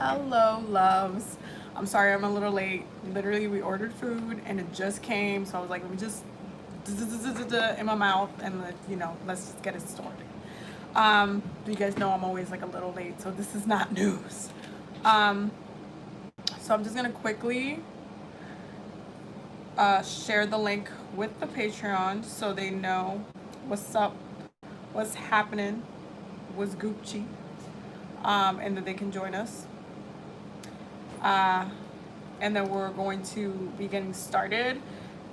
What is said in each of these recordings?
Hello, loves. I'm sorry I'm a little late. Literally, we ordered food and it just came, so I was like, let me just in my mouth and let's just get it started. You guys know I'm always like a little late, so this is not news. Um, so I'm just gonna quickly share the link with the Patreon so they know what's up, what's happening, what's Gucci, and that they can join us. And then we're going to be getting started.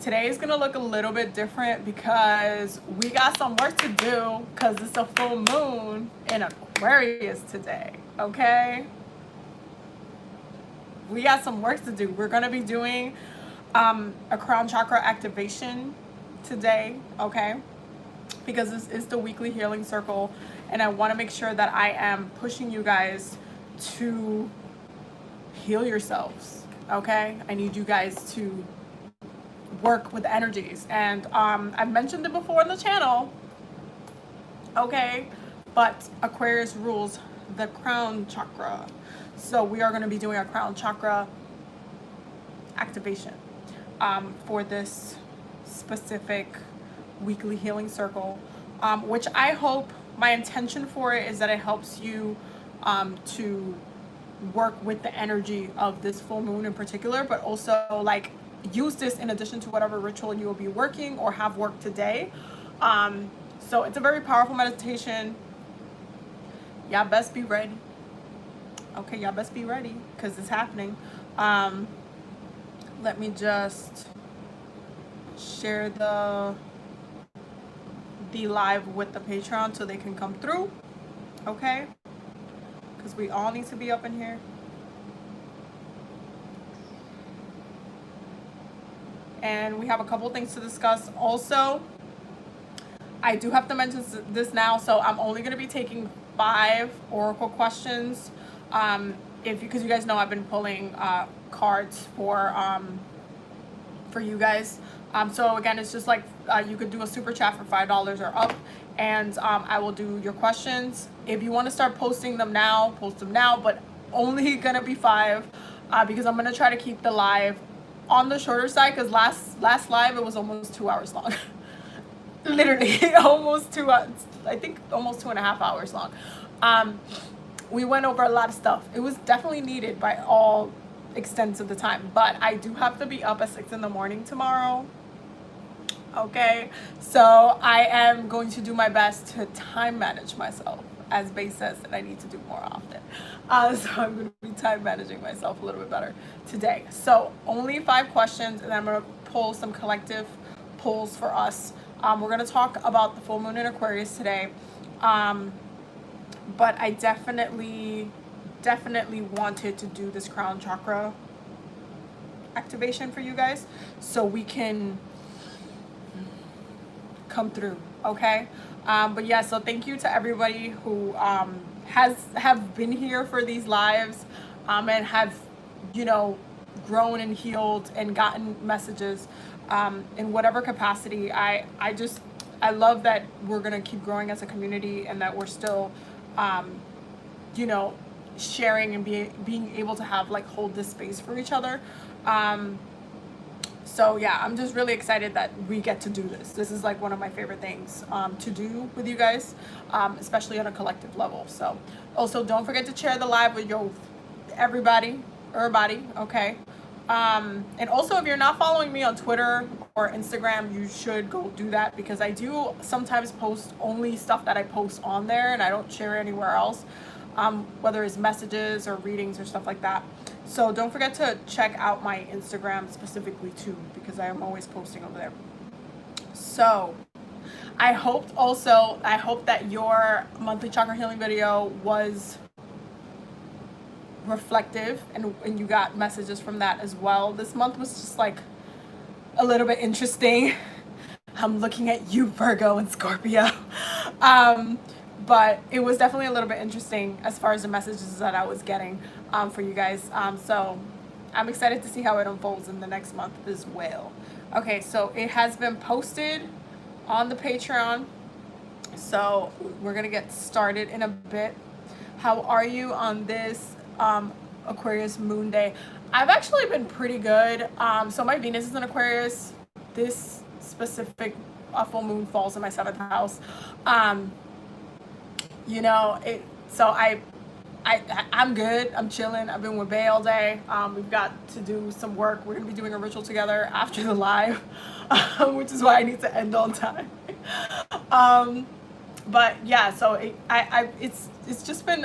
Today is gonna look a little bit different because we got some work to do because it's a full moon in Aquarius today, okay? We got some work to do. We're gonna be doing a crown chakra activation today, okay? Because this is the weekly healing circle and I wanna make sure that I am pushing you guys to heal yourselves, okay? I need you guys to work with energies, and I've mentioned it before on the channel, okay? But Aquarius rules the crown chakra, so we are going to be doing a crown chakra activation for this specific weekly healing circle, which I hope, my intention for it is that it helps you to work with the energy of this full moon in particular, but also like use this in addition to whatever ritual you will be working or have worked today. So it's a very powerful meditation. Y'all best be ready. Okay, y'all best be ready because it's happening. Let me just share the live with the Patreon so they can come through, okay? Because we all need to be up in here. And we have a couple things to discuss. Also, I do have to mention this now, so I'm only going to be taking 5 oracle questions. Because you guys know I've been pulling cards for you guys. So again, it's just like you could do a super chat for $5 or up, and I will do your questions. If you want to start posting them now, post them now, but only gonna be 5 because I'm gonna try to keep the live on the shorter side, because last live it was almost 2 hours long. Literally almost 2 hours, I think almost 2.5 hours long. We went over a lot of stuff. It was definitely needed by all extents of the time, but I do have to be up at 6 in the morning tomorrow, okay? So I am going to do my best to time manage myself, as Bay says that I need to do more often. So I'm going to be time managing myself a little bit better today. So only 5 questions, and I'm going to pull some collective pulls for us. We're going to talk about the full moon in Aquarius today, but I definitely wanted to do this crown chakra activation for you guys so we can come through, okay? But yeah, so thank you to everybody who have been here for these lives and have, grown and healed and gotten messages in whatever capacity. I love that we're gonna keep growing as a community and that we're still sharing and being able to have hold this space for each other. So yeah, I'm just really excited that we get to do this. This is one of my favorite things to do with you guys, especially on a collective level. So also don't forget to share the live with everybody, okay? And also, if you're not following me on Twitter or Instagram, you should go do that, because I do sometimes post only stuff that I post on there and I don't share anywhere else, whether it's messages or readings or stuff like that. So don't forget to check out my Instagram specifically too, because I am always posting over there. So I hope that your monthly chakra healing video was reflective and you got messages from that as well. This month was just a little bit interesting. I'm looking at you, Virgo and Scorpio. But it was definitely a little bit interesting as far as the messages that I was getting for you guys. So I'm excited to see how it unfolds in the next month as well. Okay, so it has been posted on the Patreon. So we're gonna get started in a bit. How are you on this Aquarius moon day. I've actually been pretty good. So my Venus is in Aquarius. This specific full moon falls in my 7th house. You know, I'm good. I'm chilling. I've been with Bay all day. We've got to do some work. We're gonna be doing a ritual together after the live, which is why I need to end on time. But yeah, so it's been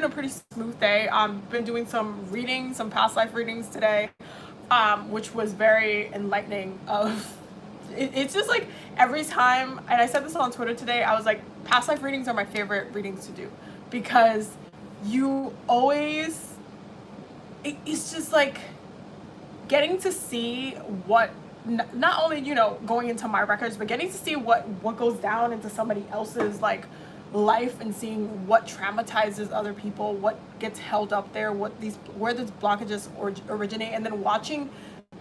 a pretty smooth day. Been doing some readings, some past life readings today, which was very enlightening. It's just like every time, and I said this on Twitter today, I was like, past life readings are my favorite readings to do, because you always, it's just like getting to see what, not only, you know, going into my records, but getting to see what goes down into somebody else's like life, and seeing what traumatizes other people, what gets held up there, where these blockages originate, and then watching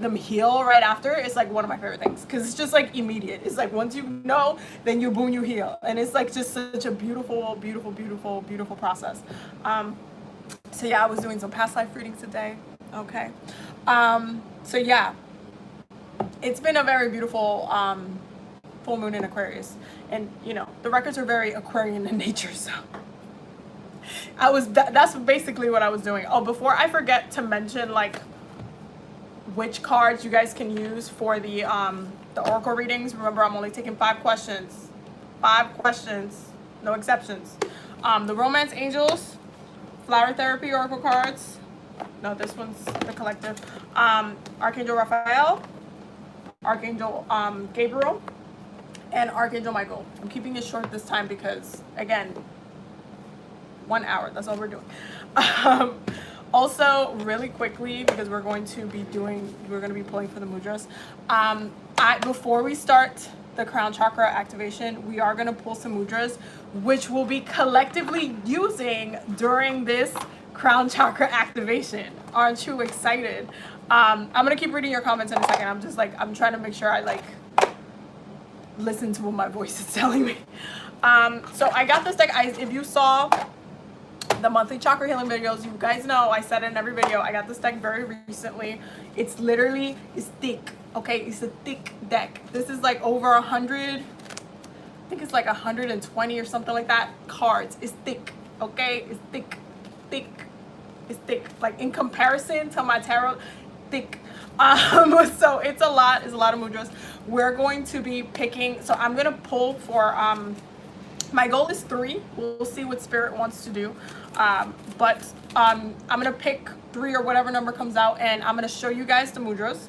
them heal right after is like one of my favorite things, because it's just like immediate. It's like once you know, then you boom, you heal, and it's like just such a beautiful, beautiful, beautiful, beautiful process. So yeah, I was doing some past life readings today. Okay, so yeah, it's been a very beautiful full moon in Aquarius, and you know, the records are very Aquarian in nature, so that's basically what I was doing. Oh, before I forget to mention like which cards you guys can use for the oracle readings. Remember, I'm only taking 5 questions. 5 questions, no exceptions. The Romance Angels, Flower Therapy oracle cards. No, this one's the collective. Archangel Raphael, Archangel Gabriel, and Archangel Michael. I'm keeping it short this time because, again, 1 hour. That's all we're doing. Also, really quickly, because we're going to be pulling for the mudras. Before we start the crown chakra activation, we are going to pull some mudras, which we'll be collectively using during this crown chakra activation. Aren't you excited? I'm going to keep reading your comments in a second. I'm trying to make sure I like listen to what my voice is telling me. So I got this deck. If you saw the monthly chakra healing videos, you guys know I said it in every video, I got this deck very recently. It's thick, okay? It's a thick deck. This is like over 100, I think it's like 120 or something like that cards. It's thick, okay? It's thick. It's thick, like in comparison to my tarot, thick. So it's a lot of mudras. We're going to be picking, so I'm gonna pull for my goal is 3. We'll see what spirit wants to do. But I'm gonna pick 3 or whatever number comes out, and I'm gonna show you guys the mudras,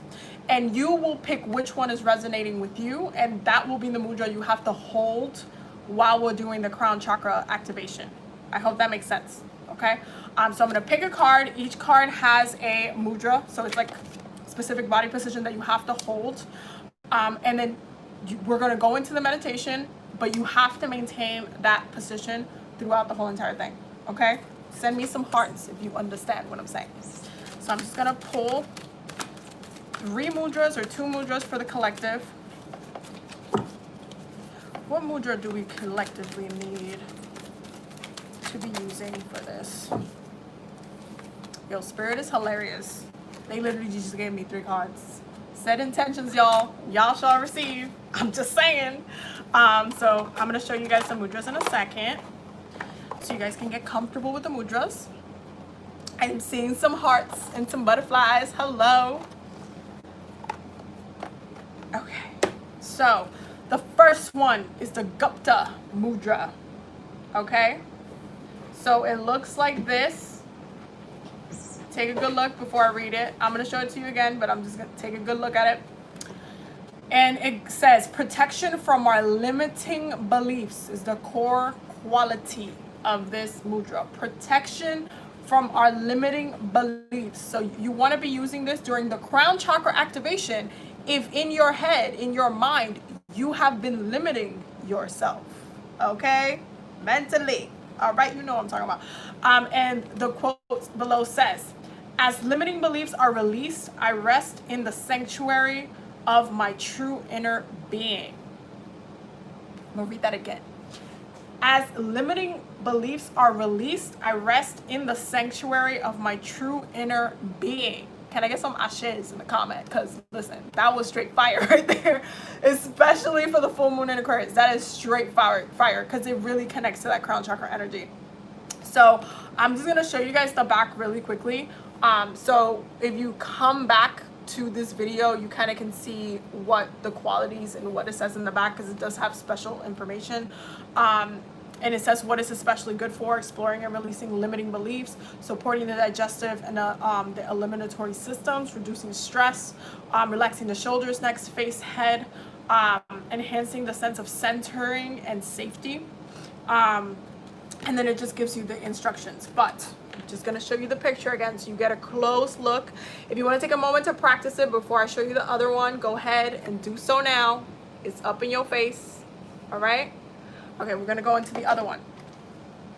and you will pick which one is resonating with you, and that will be the mudra you have to hold while we're doing the crown chakra activation. I hope that makes sense, okay? So I'm gonna pick a card. Each card has a mudra, so it's like specific body position that you have to hold, and then we're gonna go into the meditation, but you have to maintain that position throughout the whole entire thing, okay? Send me some hearts if you understand what I'm saying. So I'm just gonna pull 3 mudras or 2 mudras for the collective. What mudra do we collectively need to be using for this? Yo, spirit is hilarious. They literally just gave me 3 cards. Set intentions, y'all. Y'all shall receive. I'm just saying. So I'm gonna show you guys some mudras in a second, so you guys can get comfortable with the mudras. I'm seeing some hearts and some butterflies. Hello. Okay. So the first one is the Gupta mudra. Okay. So it looks like this. Take a good look before I read it. I'm gonna show it to you again, but I'm just gonna take a good look at it. And it says, protection from our limiting beliefs is the core quality of this mudra. Protection from our limiting beliefs. So you want to be using this during the crown chakra activation if in your head, in your mind, you have been limiting yourself, okay? Mentally. All right, you know what I'm talking about. And the quote below says, as limiting beliefs are released, I rest in the sanctuary of my true inner being. I'm gonna read that again. As limiting beliefs are released, I rest in the sanctuary of my true inner being. Can I get some ashes in the comment? Because listen, that was straight fire right there. Especially for the full moon in Aquarius. That is straight fire because it really connects to that crown chakra energy. So I'm just going to show you guys the back really quickly. So if you come back to this video, you kind of can see what the qualities and what it says in the back, because it does have special information. And it says what it's especially good for: exploring and releasing limiting beliefs, supporting the digestive and the eliminatory systems, reducing stress, relaxing the shoulders, neck, face, head, enhancing the sense of centering and safety. And then it just gives you the instructions. But I'm just going to show you the picture again so you get a close look. If you want to take a moment to practice it before I show you the other one, go ahead and do so now. It's up in your face. All right? Okay, we're going to go into the other one.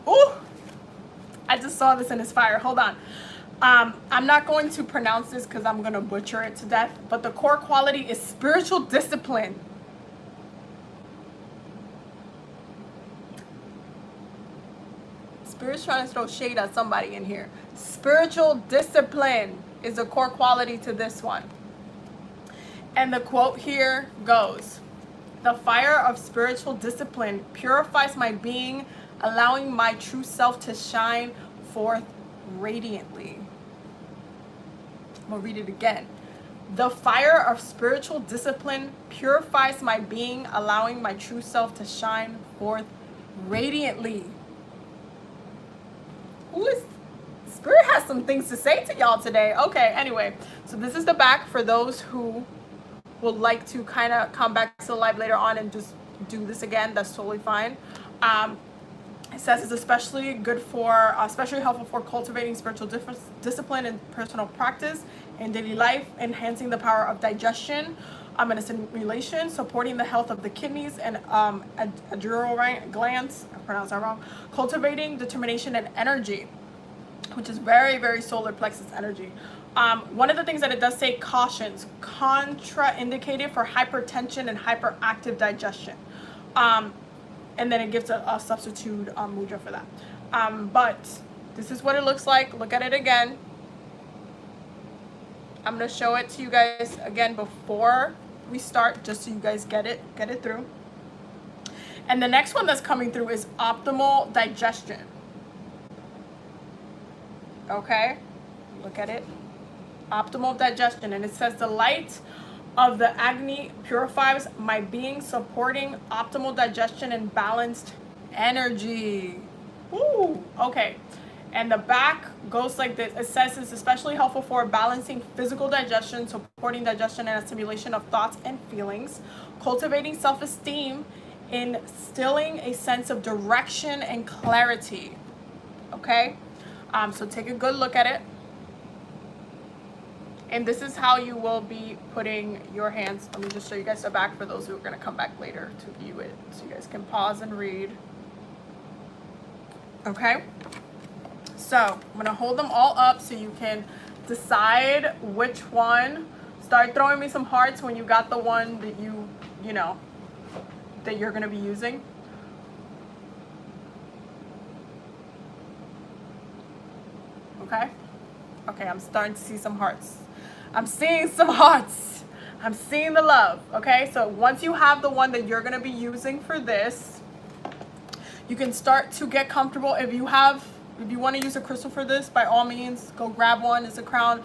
Ooh! I just saw this and it's fire. Hold on. I'm not going to pronounce this because I'm going to butcher it to death. But the core quality is spiritual discipline. Spirit's trying to throw shade at somebody in here. Spiritual discipline is a core quality to this one. And the quote here goes: "The fire of spiritual discipline purifies my being, allowing my true self to shine forth radiantly." I'm going to read it again. "The fire of spiritual discipline purifies my being, allowing my true self to shine forth radiantly." Spirit has some things to say to y'all today. Okay, anyway, so this is the back for those who would like to kind of come back to the live later on and just do this again. That's totally fine. It says it's especially good for, especially helpful for cultivating spiritual discipline and personal practice in daily life, enhancing the power of digestion and assimilation, supporting the health of the kidneys and adrenal glands. I pronounced that wrong. Cultivating determination and energy, which is very, very solar plexus energy. One of the things that it does say, cautions, contraindicated for hypertension and hyperactive digestion. And then it gives a substitute mudra for that. But this is what it looks like. Look at it again. I'm going to show it to you guys again before we start, just so you guys get it through. And the next one that's coming through is optimal digestion. Okay, look at it. Optimal digestion. And it says the light of the Agni purifies my being, supporting optimal digestion and balanced energy. Ooh, okay. And the back goes like this. It says it's especially helpful for balancing physical digestion, supporting digestion and assimilation of thoughts and feelings, cultivating self-esteem, instilling a sense of direction and clarity. Okay? So take a good look at it. And this is how you will be putting your hands. Let me just show you guys the back for those who are going to come back later to view it. So you guys can pause and read. Okay? So I'm going to hold them all up so you can decide which one. Start throwing me some hearts when you got the one that you know, that you're going to be using. Okay? Okay, I'm starting to see some hearts. I'm seeing some hearts. I'm seeing the love. Okay, so once you have the one that you're going to be using for this, you can start to get comfortable. If you want to use a crystal for this, by all means, go grab one. It's a crown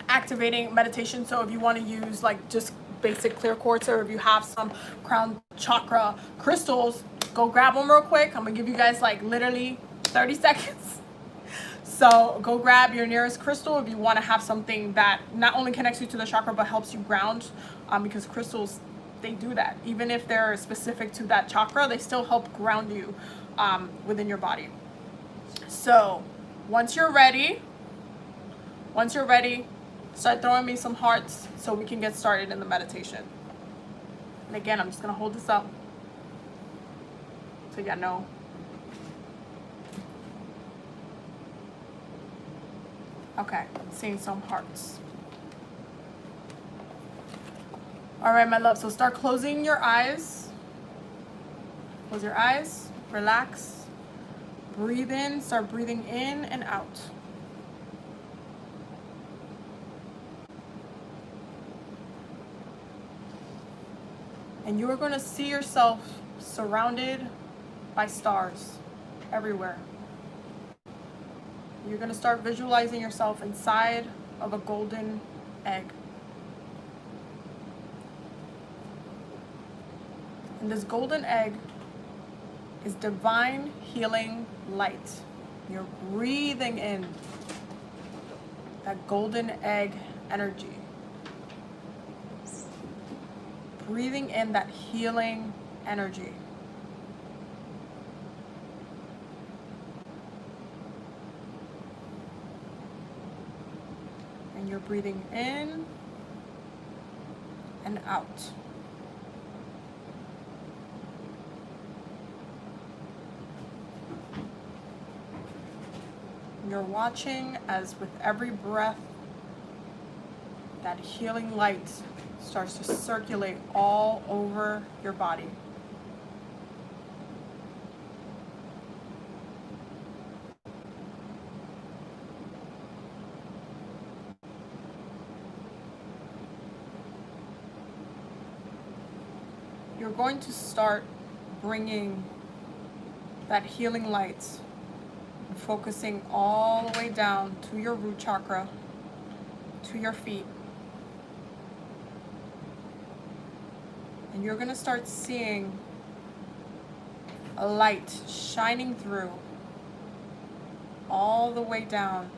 activating meditation. So if you want to use like just basic clear quartz, or if you have some crown chakra crystals, go grab them real quick. I'm going to give you guys like literally 30 seconds. So go grab your nearest crystal if you want to have something that not only connects you to the chakra but helps you ground, because crystals, they do that. Even if they're specific to that chakra, they still help ground you within your body. So once you're ready, start throwing me some hearts so we can get started in the meditation. And again, I'm just going to hold this up so you know. Okay, I'm seeing some hearts. All right, my love, so start closing your eyes. Close your eyes, relax, breathe in, start breathing in and out. And you are going to see yourself surrounded by stars everywhere. You're going to start visualizing yourself inside of a golden egg. And this golden egg is divine healing light. You're breathing in that golden egg energy. Breathing in that healing energy. And you're breathing in and out. You're watching as with every breath, that healing light starts to circulate all over your body. You're going to start bringing that healing light, focusing all the way down to your root chakra, to your feet. And you're going to start seeing a light shining through all the way down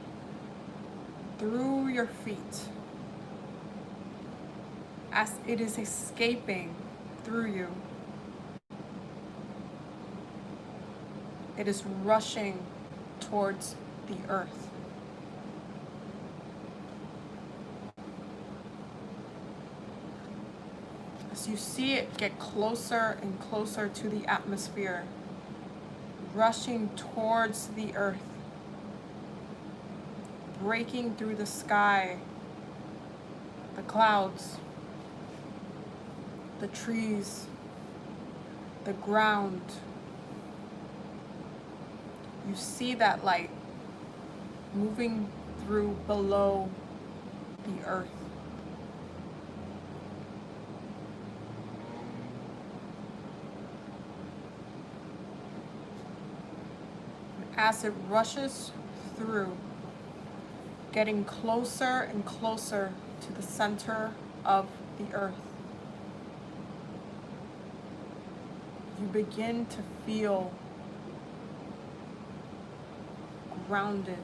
through your feet as it is escaping through you. It is rushing towards the earth. As you see it get closer and closer to the atmosphere, rushing towards the earth, breaking through the sky, the clouds, the trees, the ground. You see that light moving through below the earth. As it rushes through, getting closer and closer to the center of the earth, you begin to feel grounded.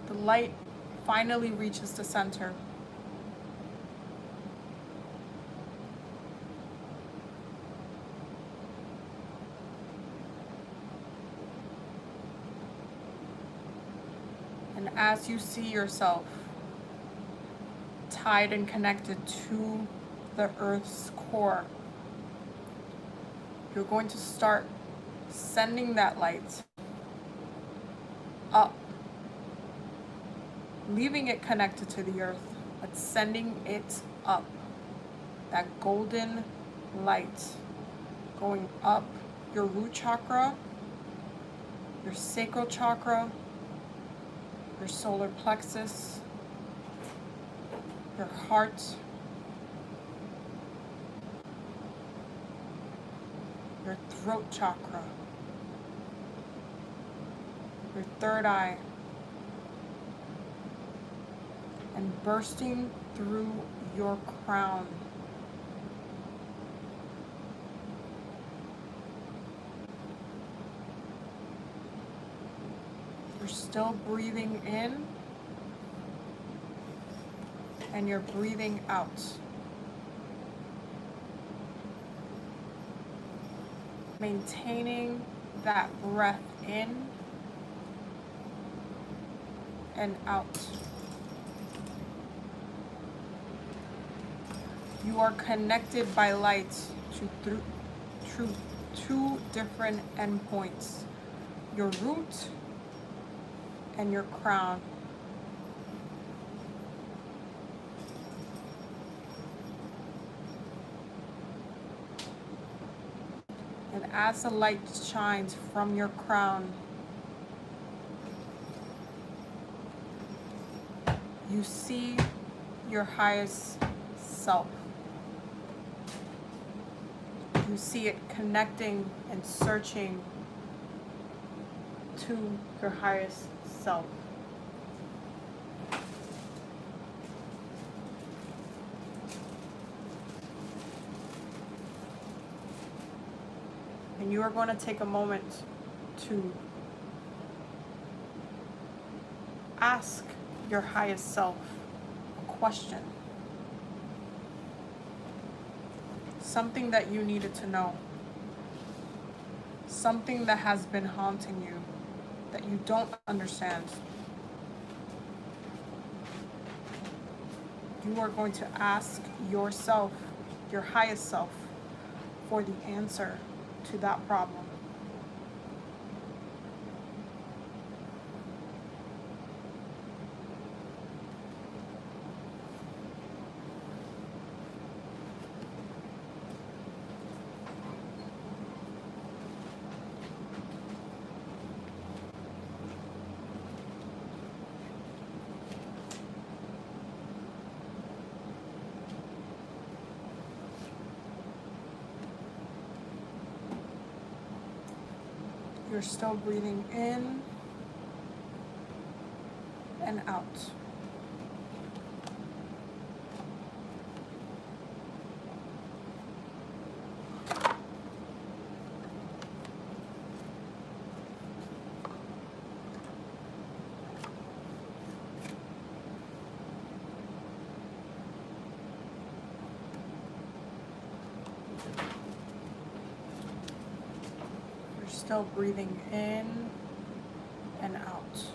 The light finally reaches the center. And as you see yourself tied and connected to the earth's core, you're going to start sending that light up, leaving it connected to the earth, but sending it up. That golden light going up your root chakra, your sacral chakra, your solar plexus, your heart, your throat chakra, your third eye, and bursting through your crown. You're still breathing in and you're breathing out. Maintaining that breath in and out. You are connected by light to two different endpoints, your root and your crown. And as the light shines from your crown, you see your highest self. You see it connecting and searching to your highest self. And you are going to take a moment to ask your highest self a question. Something that you needed to know. Something that has been haunting you, that you don't understand. You are going to ask yourself, your highest self, for the answer to that problem. You're still breathing in and out. Still breathing in and out.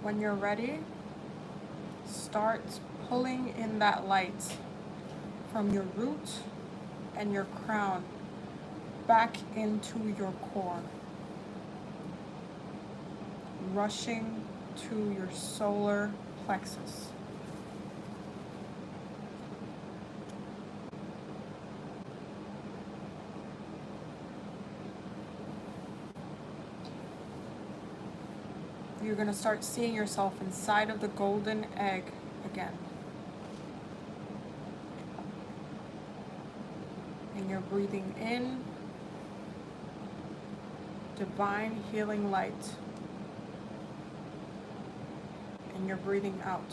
When you're ready, start pulling in that light from your root and your crown back into your core, rushing to your solar plexus. You're going to start seeing yourself inside of the golden egg again. And you're breathing in divine healing light. And you're breathing out.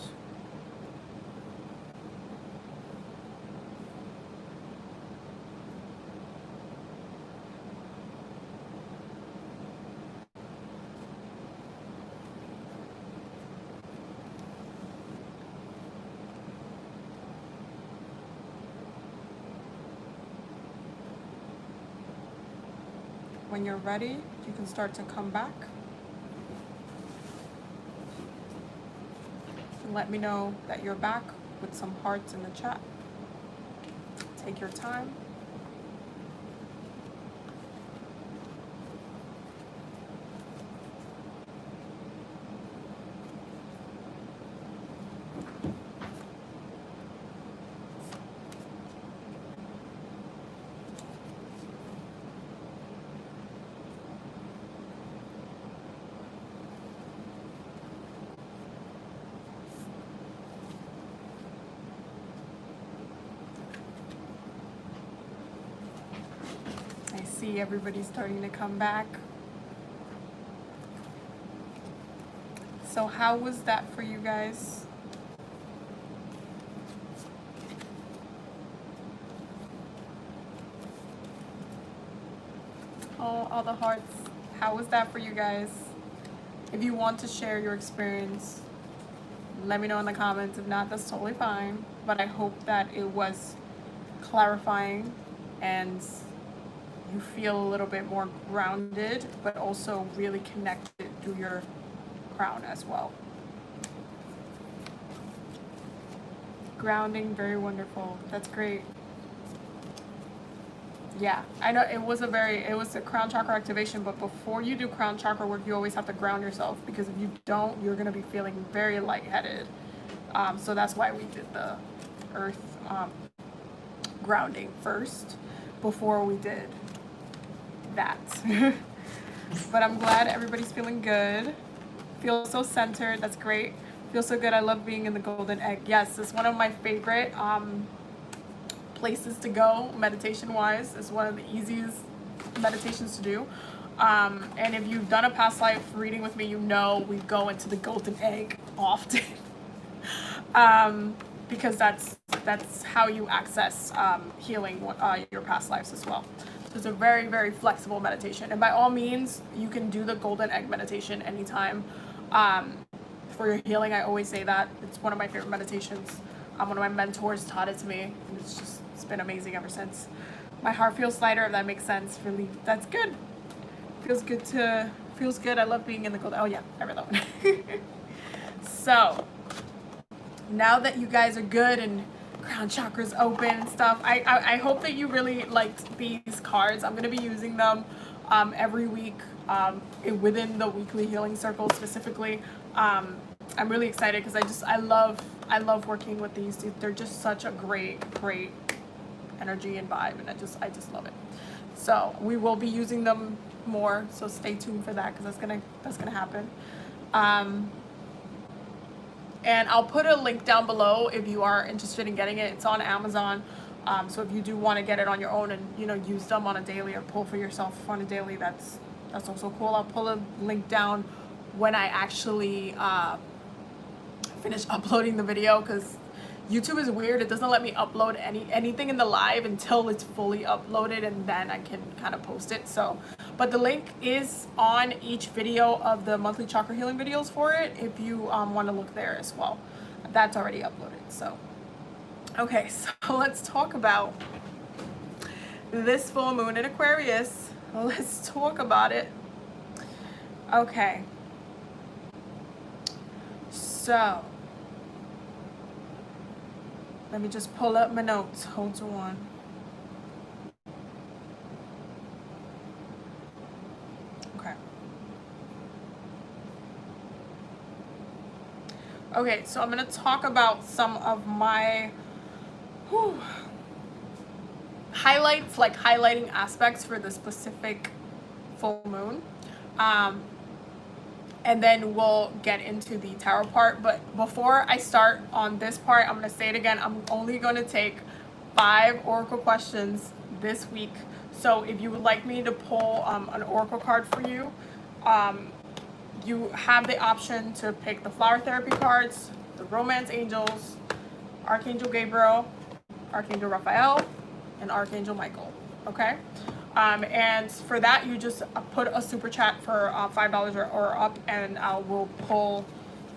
When you're ready, you can start to come back. And let me know that you're back with some hearts in the chat. Take your time. See everybody's starting to come back. So how was that for you guys? Oh, all the hearts. How was that for you guys? If you want to share your experience, let me know in the comments. If not, that's totally fine. But I hope that it was clarifying and you feel a little bit more grounded, but also really connected through your crown as well. Grounding, very wonderful. That's great. Yeah, I know it was a crown chakra activation, but before you do crown chakra work, you always have to ground yourself, because if you don't, you're going to be feeling very lightheaded. So that's why we did the earth grounding first before we did that. But I'm glad everybody's feeling good. Feel so centered. That's great. Feel so good. I love being in the golden egg. Yes, it's one of my favorite places to go meditation wise. It's one of the easiest meditations to do. And if you've done a past life reading with me, you know we go into the golden egg often. Because that's how you access healing your past lives as well. So it's a very, very flexible meditation. And by all means, you can do the golden egg meditation anytime. For your healing, I always say that. It's one of my favorite meditations. One of my mentors taught it to me. And it's been amazing ever since. My heart feels lighter, if that makes sense. Really, that's good. Feels good. I love being in the golden. Oh yeah, I read that one. So now that you guys are good and crown chakra's open and stuff, I hope that you really liked these cards. I'm gonna be using them every week within the weekly healing circle specifically. I'm really excited because I love working with these. They're just such a great energy and vibe, and I just love it. So we will be using them more, so stay tuned for that, because that's gonna happen. And I'll put a link down below if you are interested in getting it. It's on Amazon. So if you do want to get it on your own and use them on a daily or pull for yourself on a daily, that's also cool. I'll pull a link down when I actually finish uploading the video, because YouTube is weird. It doesn't let me upload anything in the live until it's fully uploaded, and then I can kind of post it. So, but the link is on each video of the monthly chakra healing videos for it, if you want to look there as well. That's already uploaded. So, okay, so let's talk about this full moon in Aquarius. Let's talk about it. Okay. So, let me just pull up my notes. Hold on. Okay. Okay, so I'm going to talk about some of my highlights, like highlighting aspects for the specific full moon. And then we'll get into the tarot part. But before I start on this part, I'm going to say it again. I'm only going to take 5 oracle questions this week. So if you would like me to pull an oracle card for you, you have the option to pick the flower therapy cards, the romance angels, Archangel Gabriel, Archangel Raphael, and Archangel Michael. Okay? And for that, you just put a super chat for $5 or up, and I will pull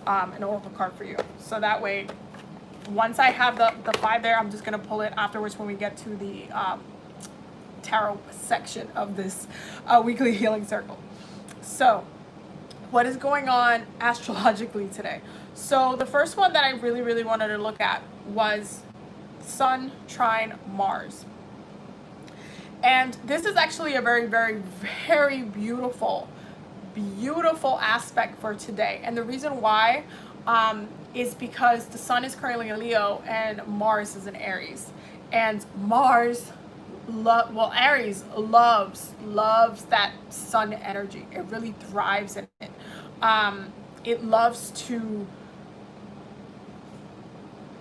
an oracle card for you. So that way, once I have the 5 there, I'm just going to pull it afterwards when we get to the tarot section of this weekly healing circle. So, what is going on astrologically today? So the first one that I really wanted to look at was Sun trine Mars. And this is actually a very beautiful aspect for today. And the reason why is because the Sun is currently in Leo and Mars is in Aries. And Mars, Aries loves that Sun energy. It really thrives in it. It loves to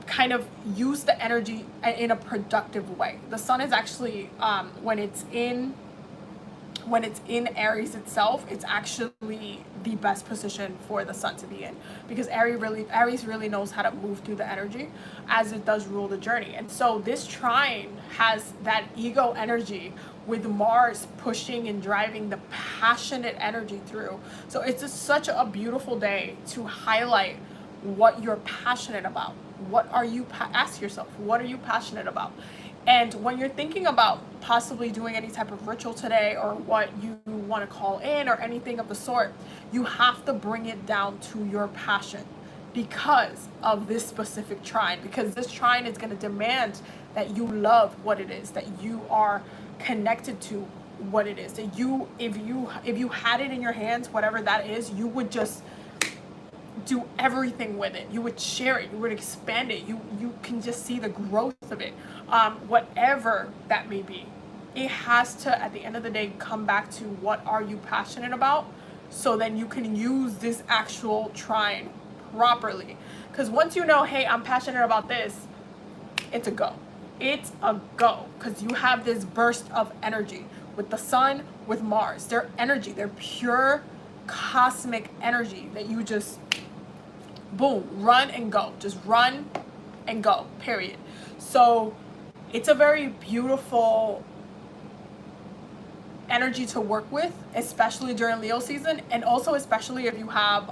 kind of use the energy in a productive way. The Sun is actually when it's in Aries itself, it's actually the best position for the sun to be in, because Aries really knows how to move through the energy as it does rule the journey. And so this trine has that ego energy with Mars pushing and driving the passionate energy through. So it's just such a beautiful day to highlight what you're passionate about. What are you, ask yourself, what are you passionate about? And when you're thinking about possibly doing any type of ritual today, or what you want to call in or anything of the sort, you have to bring it down to your passion because of this specific trine, because this trine is going to demand that you love what it is, that you are connected to what it is, that you, if you had it in your hands, whatever that is, you would just do everything with it. You would share it, you would expand it, you can just see the growth of it. Whatever that may be, it has to, at the end of the day, come back to what are you passionate about, so then you can use this actual trine properly. Because once you know, hey, I'm passionate about this, it's a go. It's a go, because you have this burst of energy with the sun, with Mars. Their energy, their pure cosmic energy that you just boom, run and go, just run and go, period. So it's a very beautiful energy to work with, especially during Leo season, and also especially if you have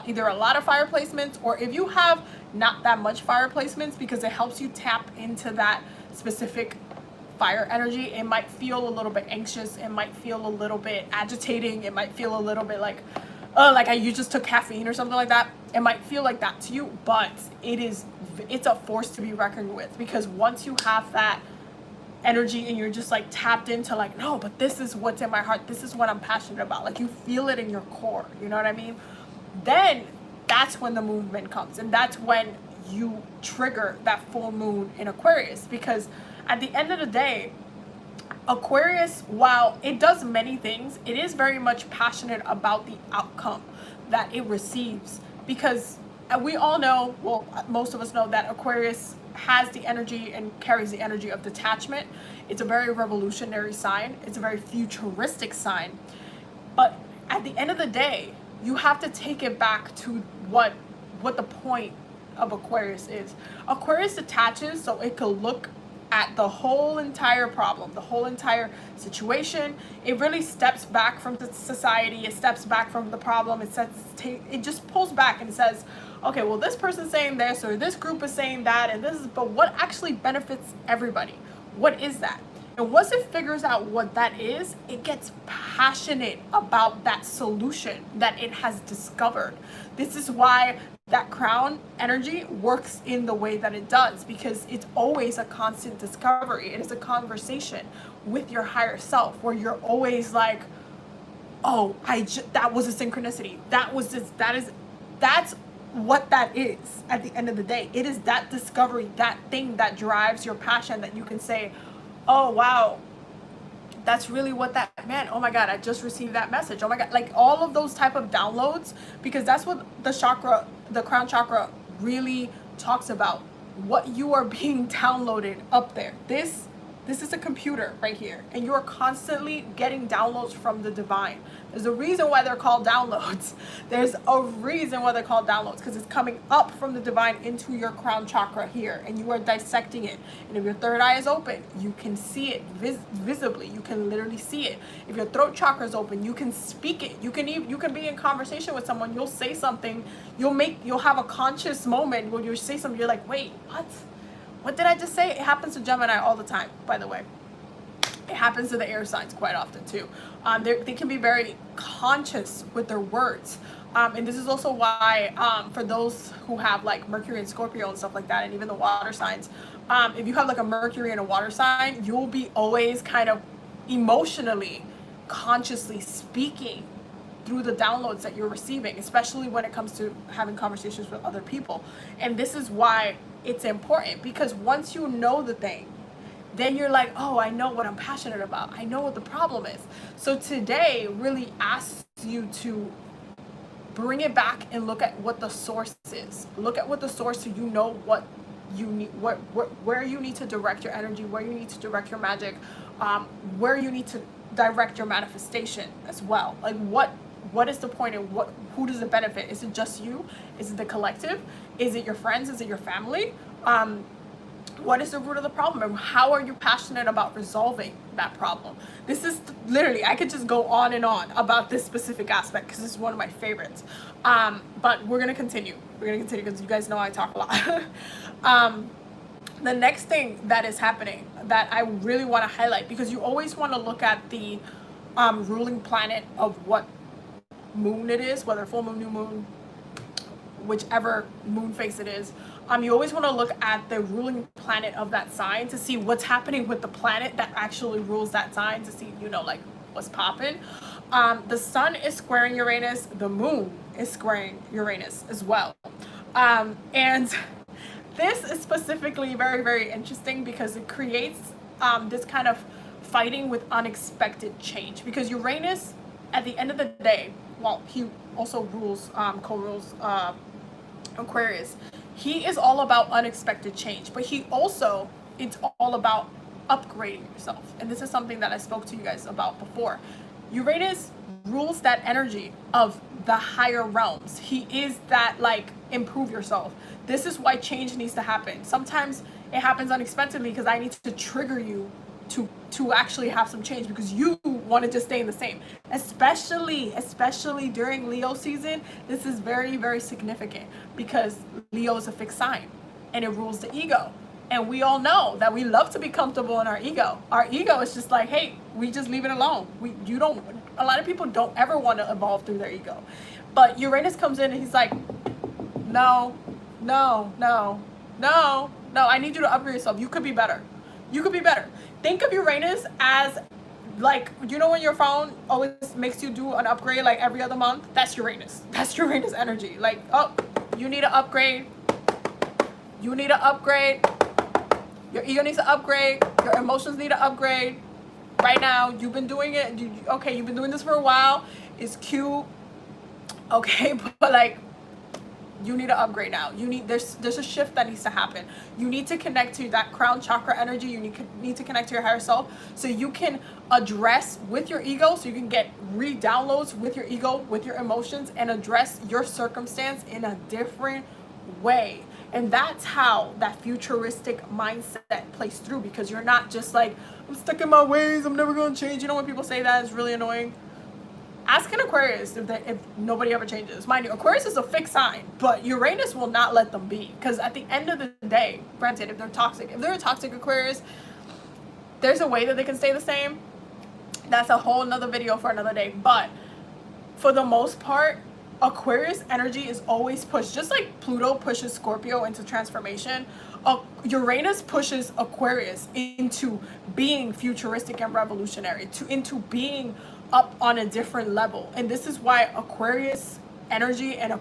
either a lot of fire placements, or if you have not that much fire placements, because it helps you tap into that specific fire energy. It might feel a little bit anxious, it might feel a little bit agitating, it might feel a little bit like you just took caffeine or something like that. It might feel like that to you, but it's a force to be reckoned with, because once you have that energy and you're just like tapped into like, no, but this is what's in my heart, this is what I'm passionate about, like you feel it in your core, you know what I mean? Then that's when the movement comes, and that's when you trigger that full moon in Aquarius. Because at the end of the day, Aquarius, while it does many things, it is very much passionate about the outcome that it receives, because we all know, well, most of us know that Aquarius has the energy and carries the energy of detachment. It's a very revolutionary sign. It's a very futuristic sign. But at the end of the day, you have to take it back to what the point of Aquarius is. Aquarius detaches so it could look at the whole entire problem, the whole entire situation. It really steps back from the society. It steps back from the problem. It just pulls back and says, okay, well, this person's saying this, or this group is saying that, and this is, but what actually benefits everybody? What is that? And once it figures out what that is, it gets passionate about that solution that it has discovered. This is why that crown energy works in the way that it does, because it's always a constant discovery. It is a conversation with your higher self, where you're always like, oh, that was a synchronicity. That's what that is at the end of the day. It is that discovery, that thing that drives your passion, that you can say, oh wow, that's really what that meant. Oh my God, I just received that message. Oh my God, like all of those type of downloads, because that's what the crown chakra really talks about. What you are being downloaded up there. This is a computer right here, and you are constantly getting downloads from the divine. There's a reason why they're called downloads. There's a reason why they're called downloads, because it's coming up from the divine into your crown chakra here, and you are dissecting it. And if your third eye is open, you can see it visibly. You can literally see it. If your throat chakra is open, you can speak it. You can be in conversation with someone. You'll say something. You'll have a conscious moment where you say something. You're like, wait, what? What did I just say? It happens to Gemini all the time, by the way. It happens to the air signs quite often too. They can be very conscious with their words. And this is also why, for those who have like Mercury and Scorpio and stuff like that, and even the water signs, if you have like a Mercury and a water sign, you'll be always kind of emotionally, consciously speaking through the downloads that you're receiving, especially when it comes to having conversations with other people. And this is why it's important, because once you know the thing, then you're like, oh, I know what I'm passionate about. I know what the problem is. So today really asks you to bring it back and look at what the source is. Look at what the source, so you know what you need, where you need to direct your energy, where you need to direct your magic, where you need to direct your manifestation as well. Like what what is the point and who does it benefit? Is it just you? Is it the collective? Is it your friends? Is it your family? What is the root of the problem, and how are you passionate about resolving that problem? This is literally, I could just go on and on about this specific aspect because this is one of my favorites. But we're gonna continue. Because you guys know I talk a lot. The next thing that is happening that I really want to highlight, because you always want to look at the ruling planet of what moon it is, whether full moon, new moon, whichever moon phase it is. You always want to look at the ruling planet of that sign to see what's happening with the planet that actually rules that sign, to see, you know, like what's popping. The sun is squaring Uranus, the moon is squaring Uranus as well. And this is specifically very, very interesting because it creates this kind of fighting with unexpected change, because Uranus, at the end of the day, well, he also rules, co-rules Aquarius. He is all about unexpected change, but it's all about upgrading yourself. And this is something that I spoke to you guys about before. Uranus rules that energy of the higher realms. He is that, like, improve yourself. This is why change needs to happen. Sometimes it happens unexpectedly because I need to trigger you to actually have some change, because you want to just stay in the same. Especially during Leo season, this is very, very significant because Leo is a fixed sign and it rules the ego. And we all know that we love to be comfortable in our ego. Our ego is just like, hey, we just leave it alone. A lot of people don't ever want to evolve through their ego. But Uranus comes in and he's like, no, I need you to upgrade yourself. You could be better. Think of Uranus as, like, you know when your phone always makes you do an upgrade like every other month? That's Uranus. That's Uranus energy. Like, oh, you need to upgrade. Your ego needs to upgrade. Your emotions need to upgrade. Right now, you've been doing it. You've been doing this for a while. It's cute. Okay, but like, you need to upgrade now. There's a shift that needs to happen. You need to connect to that crown chakra energy. You need to connect to your higher self so you can address with your ego, so you can get re-downloads with your ego, with your emotions, and address your circumstance in a different way. And that's how that futuristic mindset plays through, because you're not just like, I'm stuck in my ways, I'm never going to change. You know when people say that, it's really annoying. Ask an Aquarius if nobody ever changes. Mind you, Aquarius is a fixed sign, but Uranus will not let them be. Because at the end of the day, granted, if they're a toxic Aquarius, there's a way that they can stay the same. That's a whole nother video for another day. But for the most part, Aquarius energy is always pushed. Just like Pluto pushes Scorpio into transformation, Uranus pushes Aquarius into being futuristic and revolutionary, into being up on a different level. And this is why Aquarius energy and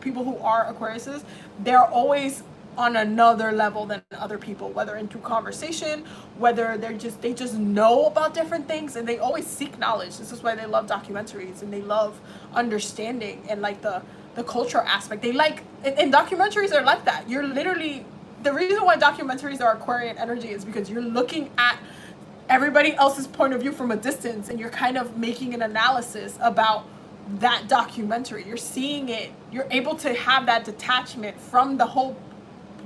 people who are Aquariuses, they're always on another level than other people, whether into conversation, whether they just know about different things, and they always seek knowledge. This is why they love documentaries and they love understanding and like the cultural aspect. They like, and documentaries are like that. You're literally, the reason why documentaries are Aquarian energy is because you're looking at everybody else's point of view from a distance, and you're kind of making an analysis about that documentary. You're seeing it. You're able to have that detachment from the whole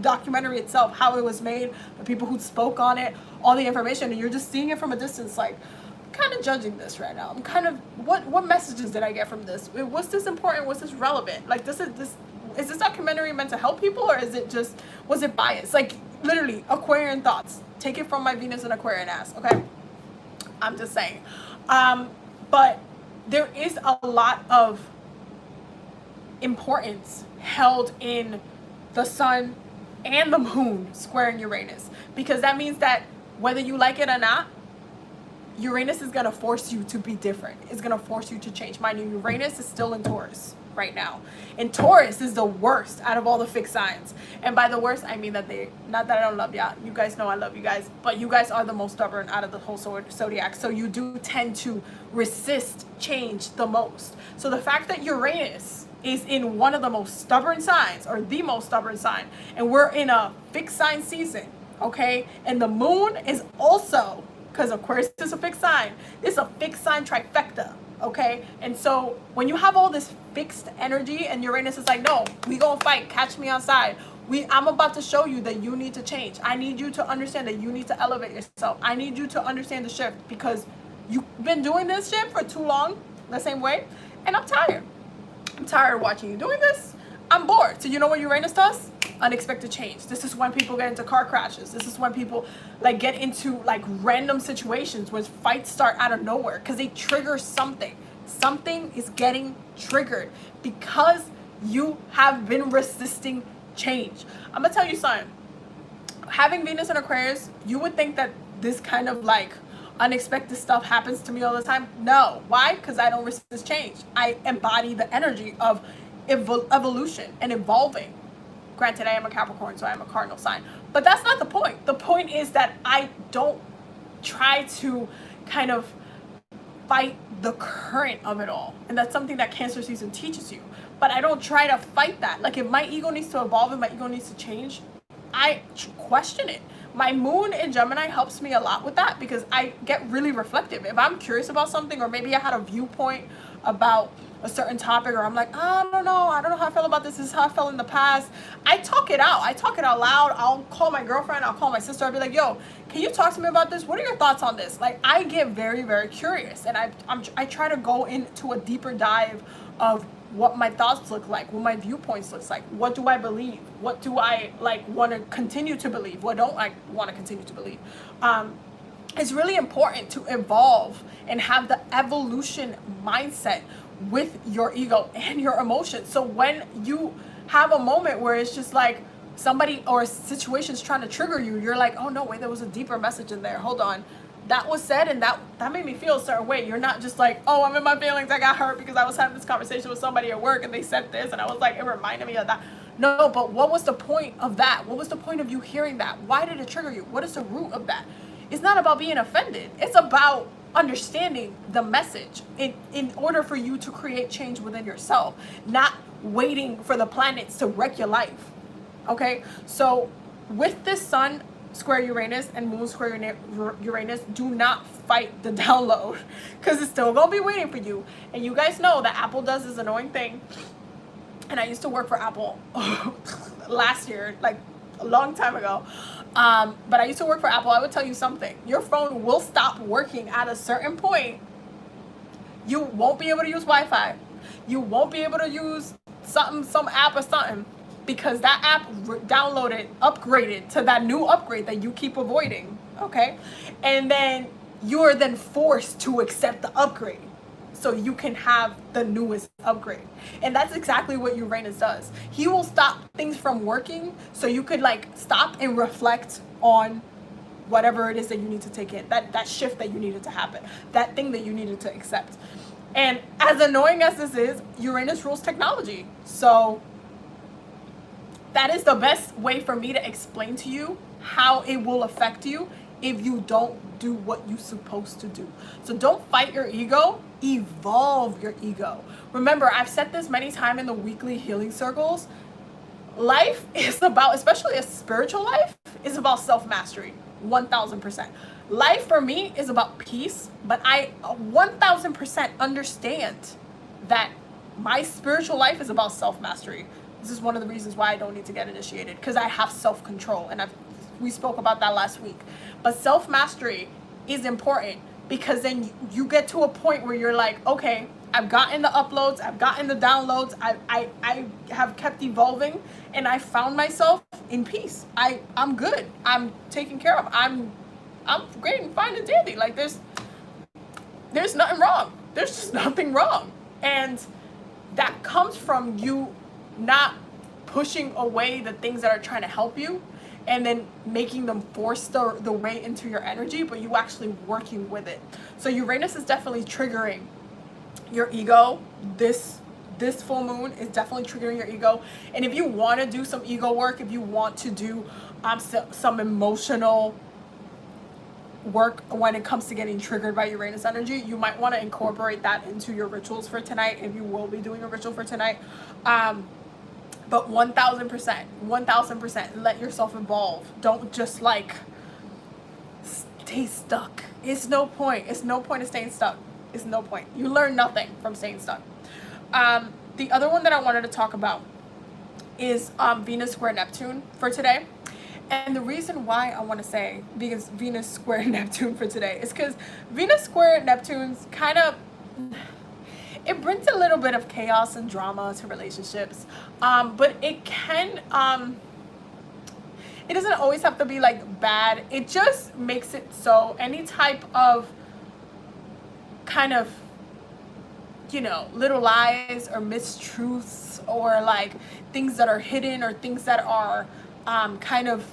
documentary itself, how it was made, the people who spoke on it, all the information, and you're just seeing it from a distance. Like, I'm kind of judging this right now. I'm kind of, what messages did I get from this? Was this important? Was this relevant? Like, is this documentary meant to help people, or was it biased? Like, literally, Aquarian thoughts. Take it from my Venus and Aquarian ass, okay? I'm just saying. But there is a lot of importance held in the sun and the moon squaring Uranus, because that means that whether you like it or not, Uranus is going to force you to be different. It's going to force you to change. Mind you, Uranus is still in Taurus right now. And Taurus is the worst out of all the fixed signs. And by the worst, I mean that not that I don't love y'all. You guys know I love you guys. But you guys are the most stubborn out of the whole zodiac. So you do tend to resist change the most. So the fact that Uranus is in one of the most stubborn signs, or the most stubborn sign, and we're in a fixed sign season, okay? And the moon is also, because Aquarius is a fixed sign, it's a fixed sign trifecta. okay? And so when you have all this fixed energy and Uranus is like, no, we gonna fight, catch me outside. I'm about to show you that you need to change. I need you to understand that you need to elevate yourself. I need you to understand the shift because you've been doing this shit for too long, the same way, and I'm tired. I'm tired of watching you doing this. I'm bored. So you know what Uranus does? Unexpected change. This is when people get into car crashes. This is when people like get into like random situations where fights start out of nowhere because they trigger something. Something is getting triggered because you have been resisting change. I'm gonna tell you something. Having Venus in Aquarius, you would think that this kind of like unexpected stuff happens to me all the time. No. Why? Because I don't resist change. I embody the energy of evolution and evolving. Granted, I am a Capricorn, so I am a cardinal sign. But that's not the point. The point is that I don't try to kind of fight the current of it all. And that's something that Cancer season teaches you. But I don't try to fight that. Like if my ego needs to evolve and my ego needs to change, I question it. My moon in Gemini helps me a lot with that because I get really reflective. If I'm curious about something or maybe I had a viewpoint about a certain topic or I'm like, I don't know how I feel about this. This is how I felt in the past. I talk it out. I talk it out loud. I'll call my girlfriend. I'll call my sister. I'll be like, yo, can you talk to me about this? What are your thoughts on this? Like I get very, very curious and I try to go into a deeper dive of what my thoughts look like, what my viewpoints looks like, what do I believe, what do I like want to continue to believe, what don't I want to continue to believe. It's really important to evolve and have the evolution mindset with your ego and your emotions. So when you have a moment where it's just like somebody or a situation's trying to trigger you, you're like, oh no, wait, there was a deeper message in there. Hold on. That was said and that made me feel a certain way. You're not just like, oh, I'm in my feelings. I got hurt because I was having this conversation with somebody at work and they said this and I was like, it reminded me of that. No, but what was the point of that? What was the point of you hearing that? Why did it trigger you? What is the root of that? It's not about being offended. It's about understanding the message in order for you to create change within yourself, not waiting for the planets to wreck your life. Okay? So with this sun square Uranus and moon square Uranus, do not fight the download because it's still gonna be waiting for you. And you guys know that Apple does this annoying thing, and I used to work for Apple last year, like a long time ago, but I used to work for Apple. I would tell you something: your phone will stop working at a certain point. You won't be able to use Wi-Fi. You won't be able to use some app or something, because that app upgraded to that new upgrade that you keep avoiding, okay? And then you are then forced to accept the upgrade so you can have the newest upgrade. And that's exactly what Uranus does. He will stop things from working so you could like stop and reflect on whatever it is that you need to take in, that shift that you needed to happen, that thing that you needed to accept. And as annoying as this is, Uranus rules technology. So that is the best way for me to explain to you how it will affect you if you don't do what you're supposed to do. So don't fight your ego, evolve your ego. Remember, I've said this many times in the weekly healing circles. Life is about, especially a spiritual life, is about self-mastery, 1000%. Life for me is about peace, but I 1000% understand that my spiritual life is about self-mastery. This is one of the reasons why I don't need to get initiated, because I have self-control, and we spoke about that last week. But self-mastery is important because then you get to a point where you're like, okay, I've gotten the uploads, I've gotten the downloads, I have kept evolving, and I found myself in peace. I'm good. I'm taken care of. I'm great and fine and dandy. Like there's nothing wrong. There's just nothing wrong. And that comes from you not pushing away the things that are trying to help you and then making them force the way into your energy, but you actually working with it. So Uranus is definitely triggering your ego. This full moon is definitely triggering your ego. And if you want to do some ego work, if you want to do some emotional work when it comes to getting triggered by Uranus energy, you might want to incorporate that into your rituals for tonight, if you will be doing a ritual for tonight. But 1000%, let yourself evolve. Don't just like stay stuck. It's no point in staying stuck. It's no point. You learn nothing from staying stuck. The other one that I wanted to talk about is Venus square Neptune for today. And the reason why I want to say because Venus square Neptune for today is because Venus square Neptune's kind of, it brings a little bit of chaos and drama to relationships, but it can, it doesn't always have to be like bad. It just makes it so any type of kind of, you know, little lies or mistruths or like things that are hidden or things that are kind of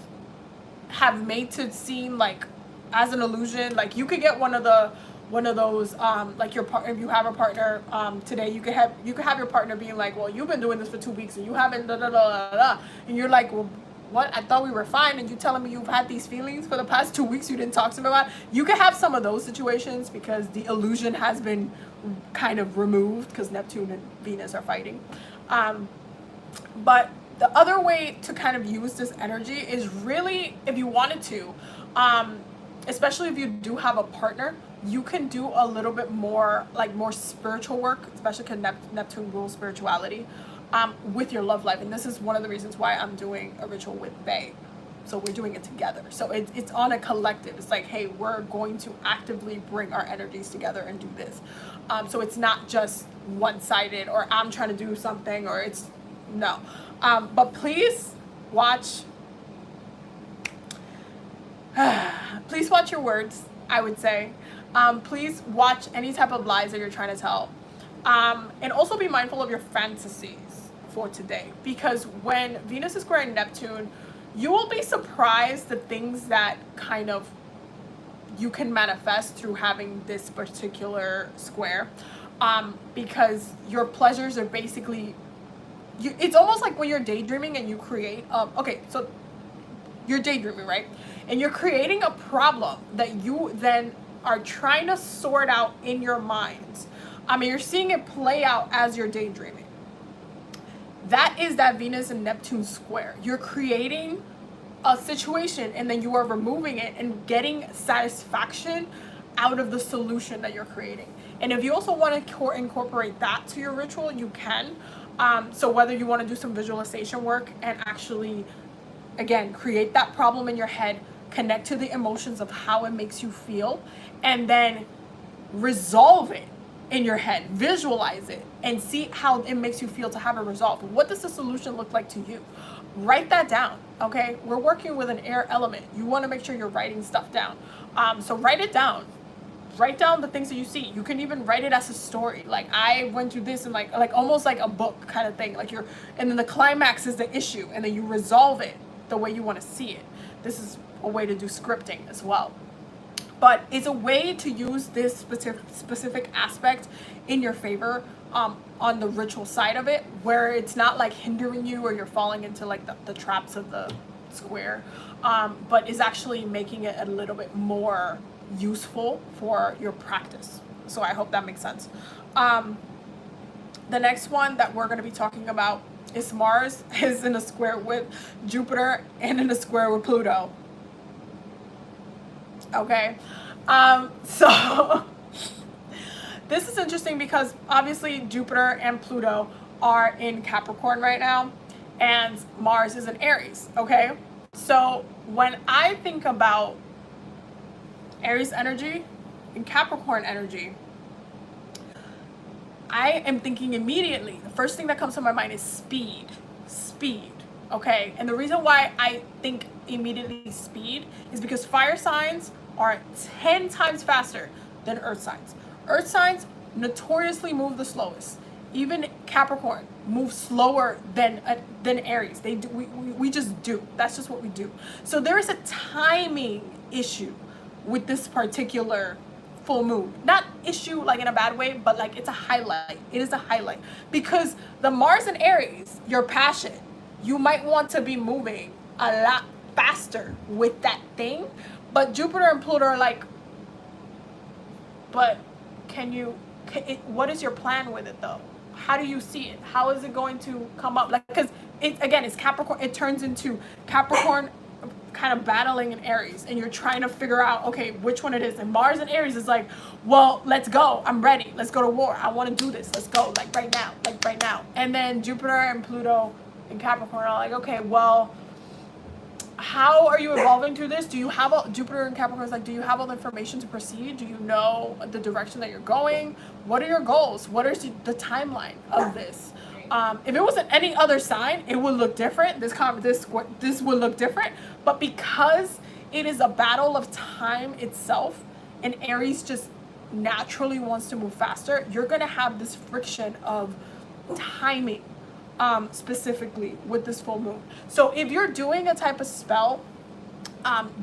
have made to seem like as an illusion. Like you could get one of those like your partner, if you have a partner today, you could have your partner being like, well, you've been doing this for 2 weeks and you haven't da da da da da, and you're like, well, what? I thought we were fine, and you telling me you've had these feelings for the past 2 weeks you didn't talk to me about. You could have some of those situations because the illusion has been kind of removed because Neptune and Venus are fighting. But the other way to kind of use this energy is really, if you wanted to, especially if you do have a partner, you can do a little bit more, like more spiritual work, especially because Neptune rules spirituality, with your love life. And this is one of the reasons why I'm doing a ritual with Bae. So we're doing it together. So it's on a collective. It's like, hey, we're going to actively bring our energies together and do this. So it's not just one-sided or I'm trying to do something or it's, no. But please watch, please watch your words, I would say. Please watch any type of lies that you're trying to tell. And also be mindful of your fantasies for today. Because when Venus is squaring Neptune, you will be surprised the things that kind of you can manifest through having this particular square. Because your pleasures are basically, it's almost like when you're daydreaming and you create, okay, so you're daydreaming, right? And you're creating a problem that you then are trying to sort out in your mind. I mean, you're seeing it play out as you're daydreaming. That is that Venus and Neptune square. You're creating a situation and then you are removing it and getting satisfaction out of the solution that you're creating. And if you also want to incorporate that to your ritual, you can. So whether you want to do some visualization work and actually, again, create that problem in your head, connect to the emotions of how it makes you feel, and then resolve it in your head, visualize it, and see how it makes you feel to have it resolved. What does the solution look like to you? Write that down, okay? We're working with an air element. You want to make sure you're writing stuff down. So write it down. Write down the things that you see. You can even write it as a story. Like, I went through this and like almost like a book kind of thing. Like and then the climax is the issue, and then you resolve it the way you want to see it. This is a way to do scripting as well. But it's a way to use this specific aspect in your favor on the ritual side of it, where it's not like hindering you or you're falling into like the traps of the square, but is actually making it a little bit more useful for your practice. So I hope that makes sense. The next one that we're going to be talking about is Mars is in a square with Jupiter and in a square with Pluto. Okay, so this is interesting because obviously Jupiter and Pluto are in Capricorn right now and Mars is in Aries. Okay, so when I think about Aries energy and Capricorn energy, I am thinking immediately, the first thing that comes to my mind is speed. Okay, and the reason why I think immediately speed is because fire signs are 10 times faster than earth signs. Earth signs notoriously move the slowest. Even Capricorn moves slower than Aries. They do, we just do. That's just what we do. So there is a timing issue with this particular full moon. Not issue like in a bad way, but like it's a highlight. It is a highlight because the Mars and Aries, your passion, you might want to be moving a lot faster with that thing, but Jupiter and Pluto are like, but what is your plan with it though? How do you see it? How is it going to come up? Like, because it, again, it's Capricorn, it turns into Capricorn kind of battling in Aries, and you're trying to figure out, okay, which one it is. And Mars in Aries is like, well, let's go. I'm ready. Let's go to war. I want to do this. Let's go. Like right now. Like right now. And then Jupiter and Pluto in Capricorn are like, okay, well, how are you evolving through this? Do you have Jupiter and Capricorn is like, do you have all the information to proceed? Do you know the direction that you're going? What are your goals? What is the timeline of this? If it wasn't any other sign, it would look different. This would look different. But because it is a battle of time itself, and Aries just naturally wants to move faster, you're gonna have this friction of timing, specifically with this full moon. So if you're doing a type of spell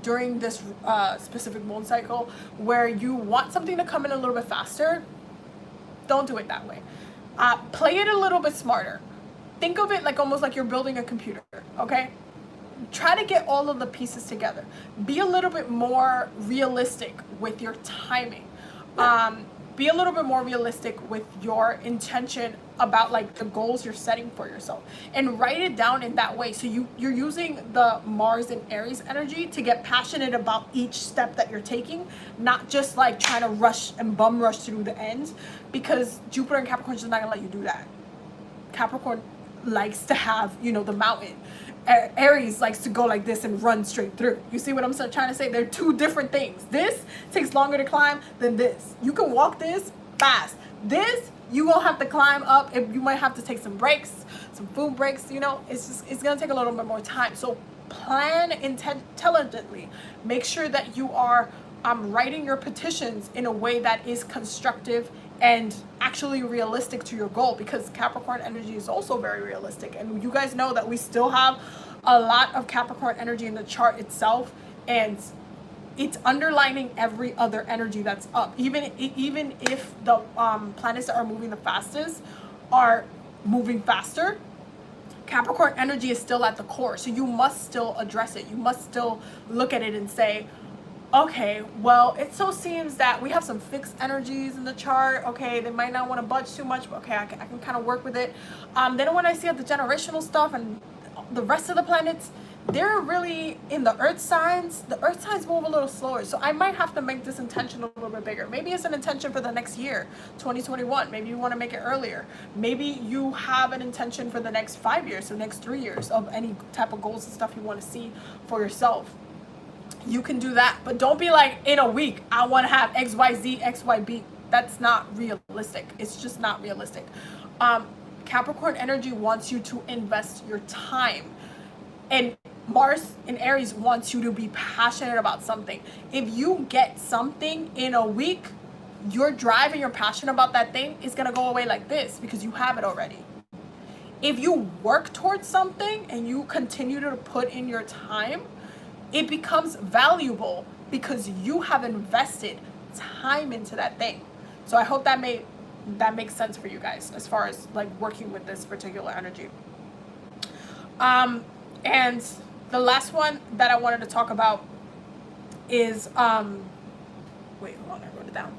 during this specific moon cycle where you want something to come in a little bit faster, don't do it that way. Play it a little bit smarter. Think of it like almost like you're building a computer, okay? Try to get all of the pieces together. Be a little bit more realistic with your timing. Be a little bit more realistic with your intention about like the goals you're setting for yourself, and write it down in that way. So you're using the Mars and Aries energy to get passionate about each step that you're taking, not just like trying to rush and bum rush through the ends, because Jupiter and Capricorn is not gonna let you do that. Capricorn likes to have, you know, the mountain. Aries likes to go like this and run straight through. You see what I'm trying to say? They're two different things. This takes longer to climb than this. You can walk this fast. This, you gonna have to climb up, and you might have to take some breaks, some food breaks, you know. It's gonna take a little bit more time. So plan intelligently. Make sure that you are writing your petitions in a way that is constructive and actually realistic to your goal, because Capricorn energy is also very realistic. And you guys know that we still have a lot of Capricorn energy in the chart itself, and it's underlining every other energy that's up. Even if the planets that are moving the fastest are moving faster, Capricorn energy is still at the core. So you must still address it. You must still look at it and say, okay, well, it so seems that we have some fixed energies in the chart. Okay, they might not want to budge too much, but okay, I can kind of work with it. Then when I see the generational stuff and the rest of the planets, they're really in the earth signs. The earth signs move a little slower. So I might have to make this intention a little bit bigger. Maybe it's an intention for the next year, 2021. Maybe you want to make it earlier. Maybe you have an intention for the next 5 years, the next 3 years of any type of goals and stuff you want to see for yourself. You can do that, but don't be like, in a week, I want to have XYZ, XYB. That's not realistic. It's just not realistic. Capricorn energy wants you to invest your time. And Mars in Aries wants you to be passionate about something. If you get something in a week, your drive and your passion about that thing is going to go away like this, because you have it already. If you work towards something and you continue to put in your time, it becomes valuable because you have invested time into that thing. So I hope that makes sense for you guys as far as like working with this particular energy. And the last one that I wanted to talk about is wait, hold on, I wrote it down.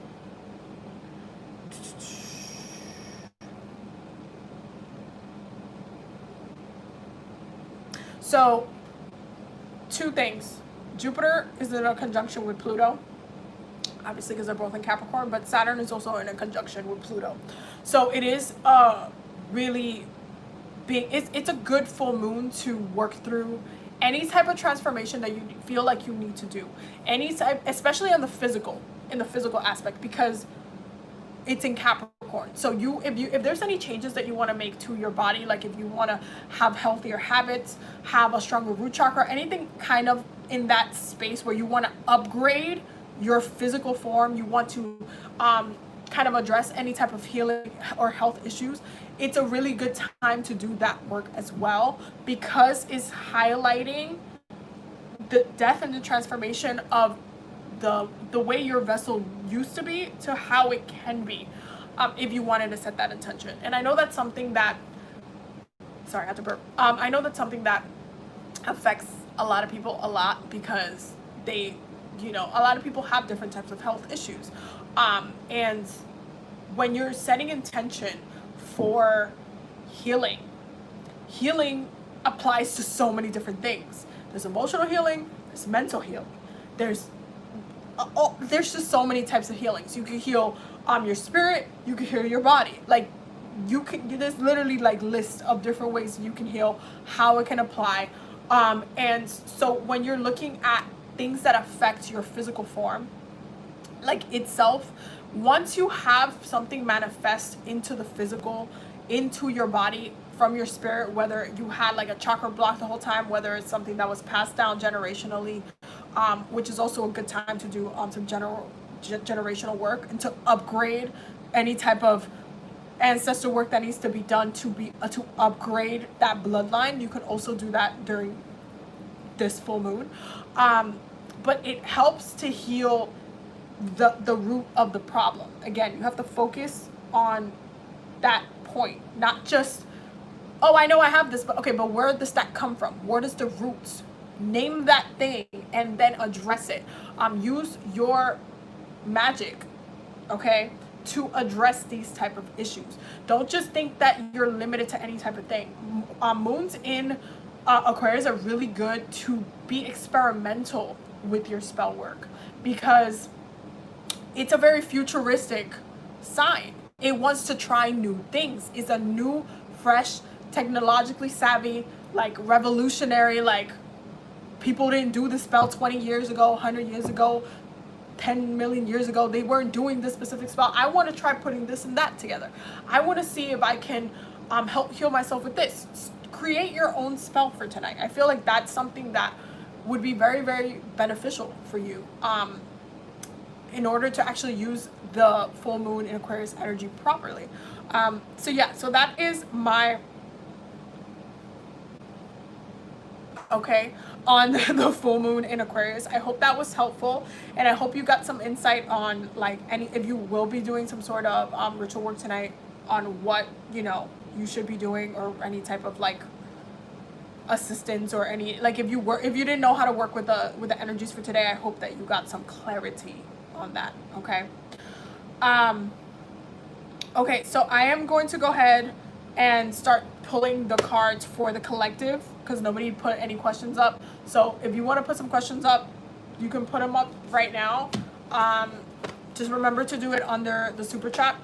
So two things. Jupiter is in a conjunction with Pluto, obviously because they're both in Capricorn, but Saturn is also in a conjunction with Pluto. So it is really big. It's a good full moon to work through any type of transformation that you feel like you need to do. Any type, especially on the physical, in the physical aspect, because it's in Capricorn. So if there's any changes that you want to make to your body, like if you want to have healthier habits, have a stronger root chakra, anything kind of in that space where you want to upgrade your physical form, you want to kind of address any type of healing or health issues, it's a really good time to do that work as well, because it's highlighting the death and the transformation of the way your vessel used to be to how it can be, if you wanted to set that intention. And I know that's something that, sorry, I had to burp. I know that's something that affects a lot of people a lot, because they, you know, a lot of people have different types of health issues. And when you're setting intention for healing applies to so many different things. There's emotional healing, there's mental healing, there's just so many types of healings. You can heal your spirit, you can heal your body. Like, there's literally like lists of different ways you can heal, how it can apply. And so when you're looking at things that affect your physical form, like itself, once you have something manifest into the physical, into your body from your spirit, whether you had like a chakra block the whole time, whether it's something that was passed down generationally, which is also a good time to do some generational work and to upgrade any type of ancestor work that needs to be done to upgrade that bloodline. You can also do that during this full moon, but it helps to heal the root of the problem. Again, you have to focus on that point, not just, oh, I know I have this, but okay, but where does that come from? Where does the roots? Name that thing and then address it. Use your magic, okay, to address these type of issues. Don't just think that you're limited to any type of thing. Moons in Aquarius are really good to be experimental with your spell work, because it's a very futuristic sign. It wants to try new things. It's a new, fresh, technologically savvy, like revolutionary, like people didn't do the spell 20 years ago, 100 years ago, 10 million years ago. They weren't doing this specific spell. I want to try putting this and that together. I want to see if I can help heal myself with this. Create your own spell for tonight. I feel like that's something that would be very, very beneficial for you in order to actually use the full moon in Aquarius energy properly. So yeah, so that is my on the full moon in Aquarius. I hope that was helpful, and I hope you got some insight on like if you will be doing some sort of ritual work tonight, on what you should be doing, or any type of like assistance, or any like if you didn't know how to work with the energies for today. I hope that you got some clarity on that. Okay, so I am going to go ahead and start pulling the cards for the collective, because nobody put any questions up. So if you want to put some questions up, you can put them up right now. Just remember to do it under the super chat.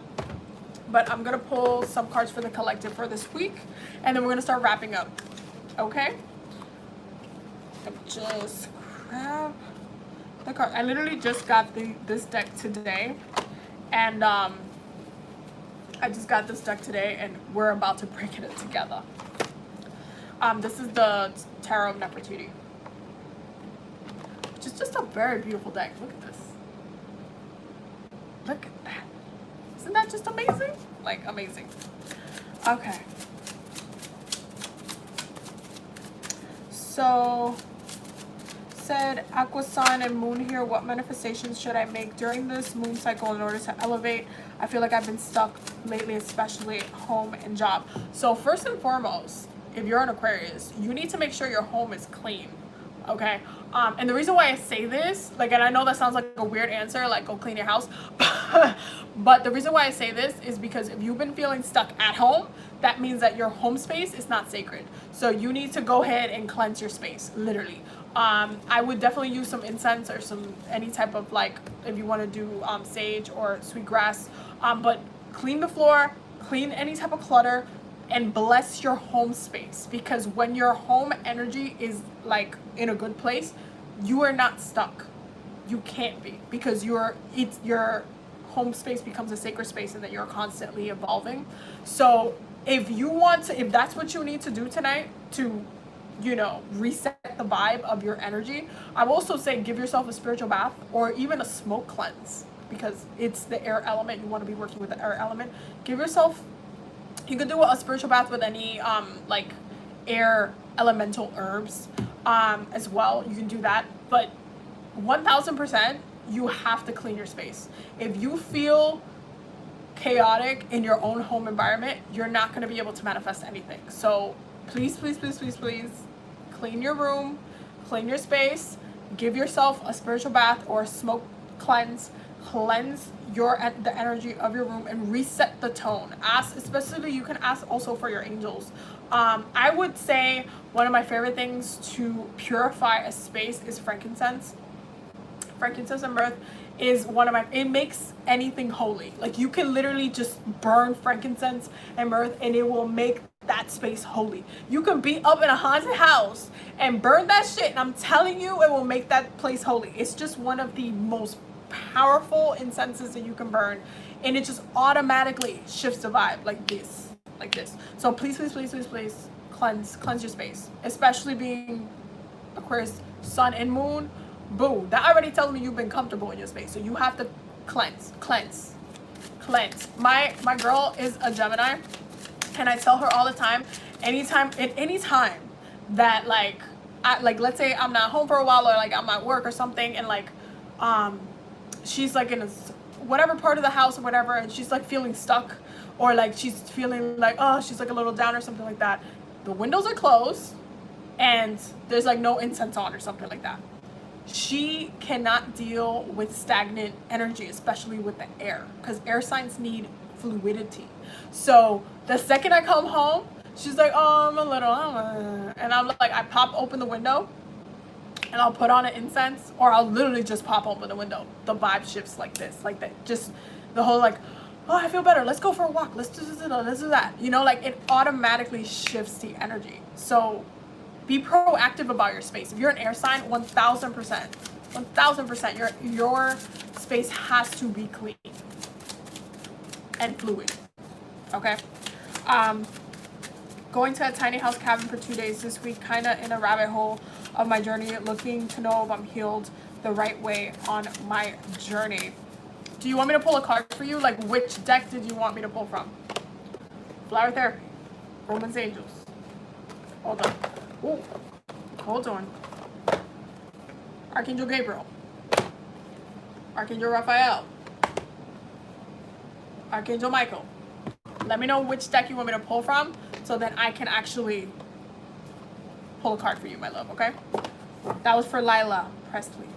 But I'm gonna pull some cards for the collective for this week, and then we're gonna start wrapping up. Okay, just grab the card. I literally just got this deck today, and I just got this deck today, and we're about to break it together. This is the Tarot of Nefertiti, which is just a very beautiful deck. Look at this. Look at that. Isn't that just amazing? Like, amazing. Okay. So, said Aqua Sun and Moon here, what manifestations should I make during this moon cycle in order to elevate? I feel like I've been stuck lately, especially at home and job. So first and foremost, if you're an Aquarius, you need to make sure your home is clean, okay? And the reason why I say this, like, and I know that sounds like a weird answer, like go clean your house, but the reason why I say this is because if you've been feeling stuck at home, that means that your home space is not sacred. So you need to go ahead and cleanse your space, literally. I would definitely use some incense or any type of, like, if you want to do sage or sweetgrass, but clean the floor, clean any type of clutter, and bless your home space, because when your home energy is like in a good place, you are not stuck. You can't be, because your home space becomes a sacred space, and that you're constantly evolving. So if that's what you need to do tonight to reset the vibe of your energy, I will also say give yourself a spiritual bath, or even a smoke cleanse, because it's the air element. You want to be working with the air element. You could do a spiritual bath with any like air elemental herbs as well. You can do that, but 1000% you have to clean your space. If you feel chaotic in your own home environment, you're not going to be able to manifest anything. So please, please, please, please, please clean your room, clean your space, give yourself a spiritual bath or a smoke cleanse, cleanse the energy of your room and reset the tone. Ask, especially you can ask also for your angels. I would say one of my favorite things to purify a space is frankincense. Frankincense and myrrh is one of my, it makes anything holy. Like you can literally just burn frankincense and myrrh and it will make that space holy. You can be up in a haunted house and burn that shit, and I'm telling you, it will make that place holy. It's just one of the most powerful incenses that you can burn, and it just automatically shifts the vibe like this, like this. So please, please, please, please, please cleanse your space, especially being Aquarius sun and moon. Boo, that already tells me you've been comfortable in your space, so you have to cleanse. My girl is a Gemini, and I tell her all the time, anytime that like let's say I'm not home for a while, or like I'm at work or something, and like she's like in a whatever part of the house or whatever, and she's like feeling stuck, or like she's feeling like, oh, she's like a little down or something like that, the windows are closed and there's like no incense on or something like that. She cannot deal with stagnant energy, especially with the air, because air signs need fluidity. So the second I come home, she's like, oh, I'm a little, and I'm like, I pop open the window and I'll put on an incense, or I'll literally just pop open the window. The vibe shifts like this, like that. Just the whole like, oh, I feel better. Let's go for a walk. Let's do this, let's do that. You know, like it automatically shifts the energy. So be proactive about your space. If you're an air sign, 1000%, your space has to be clean and fluid. Okay. Going to a tiny house cabin for 2 days this week, kind of in a rabbit hole of my journey, looking to know if I'm healed the right way on my journey. Do you want me to pull a card for you? Like, which deck did you want me to pull from? Flower Therapy, Romance Angels. Hold on. Ooh, hold on. Archangel Gabriel, Archangel Raphael, Archangel Michael. Let me know which deck you want me to pull from, so that I can actually pull a card for you, my love, okay? That was for Lila Presley.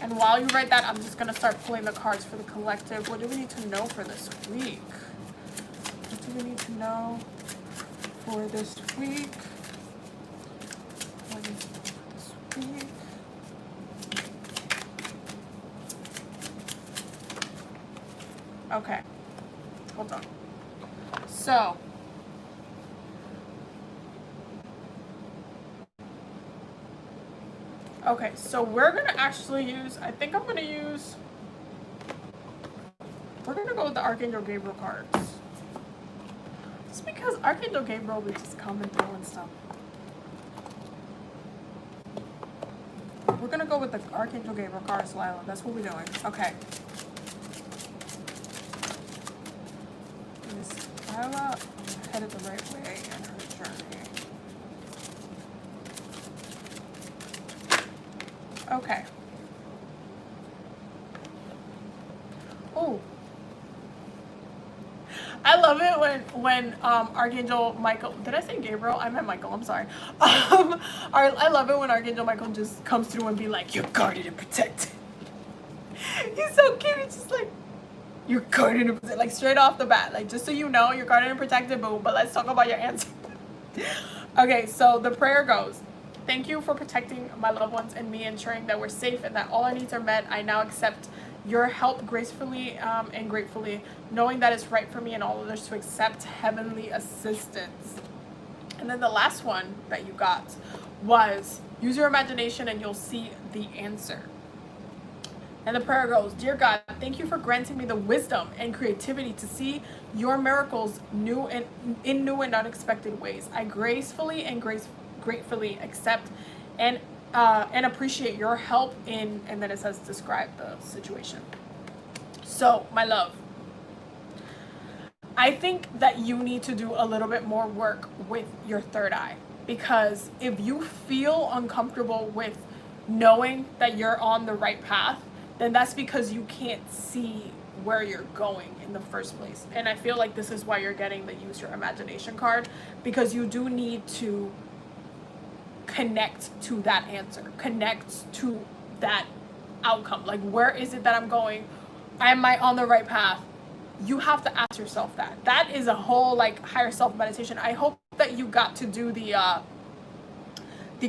And while you write that, I'm just going to start pulling the cards for the collective. What do we need to know for this week? What do we need to know for this week? What is this week? Okay, hold on. So, okay, so we're gonna actually use, I think I'm gonna use, we're gonna go with the Archangel Gabriel cards. Just because Archangel Gabriel will just come and through and stuff. We're gonna go with the Archangel Gabriel cards, Lila. That's what we're doing. Okay. Is Lila headed the right way in her journey? Okay. Oh. I love it when Archangel Michael, did I say Gabriel? I meant Michael, I'm sorry. I love it when Archangel Michael just comes through and be like, you're guarded and protected. He's so cute. He's just like, you're guarded and protected. Like straight off the bat. Like, just so you know, you're guarded and protected, boom. But let's talk about your answer. Okay, so the prayer goes, thank you for protecting my loved ones and me, ensuring that we're safe and that all our needs are met. I now accept your help gracefully and gratefully, knowing that it's right for me and all others to accept heavenly assistance. And then the last one that you got was, use your imagination and you'll see the answer. And the prayer goes, dear God, thank you for granting me the wisdom and creativity to see your miracles in new and unexpected ways. I gracefully and gratefully accept and appreciate your help in, and then it says describe the situation. So, my love, I think that you need to do a little bit more work with your third eye, because if you feel uncomfortable with knowing that you're on the right path, then that's because you can't see where you're going in the first place. And I feel like this is why you're getting the use your imagination card, because you do need to connect to that answer, connect to that outcome? Like, where is it that I'm going? Am I on the right path? You have to ask yourself that. That is a whole like higher self meditation. I hope that you got to do the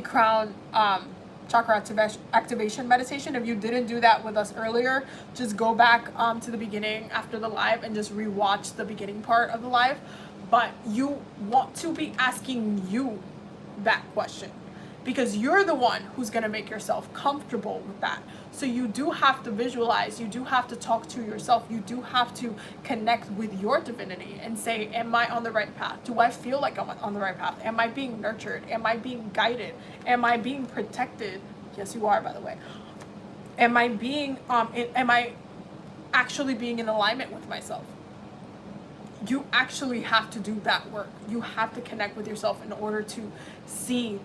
crown chakra activation meditation. If you didn't do that with us earlier, just go back to the beginning after the live and just rewatch the beginning part of the live. But you want to be asking you that question, because you're the one who's going to make yourself comfortable with that. So you do have to visualize, you do have to talk to yourself, you do have to connect with your divinity and say, am I on the right path? Do I feel like I'm on the right path? Am I being nurtured? Am I being guided? Am I being protected? Yes, you are, by the way. Am I being, am I actually being in alignment with myself? You actually have to do that work. You have to connect with yourself in order to see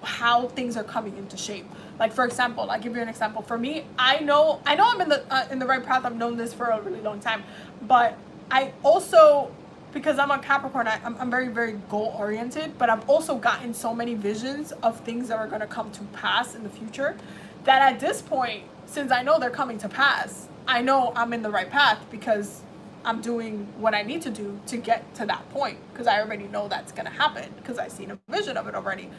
how things are coming into shape. Like, for example, I'll give you an example. For me, I know I'm in the right path. I've known this for a really long time, but I also, because I'm a Capricorn, I'm very, very goal oriented, but I've also gotten so many visions of things that are going to come to pass in the future that at this point, since I know they're coming to pass, I know I'm in the right path because I'm doing what I need to do to get to that point, because I already know that's going to happen because I've seen a vision of it already.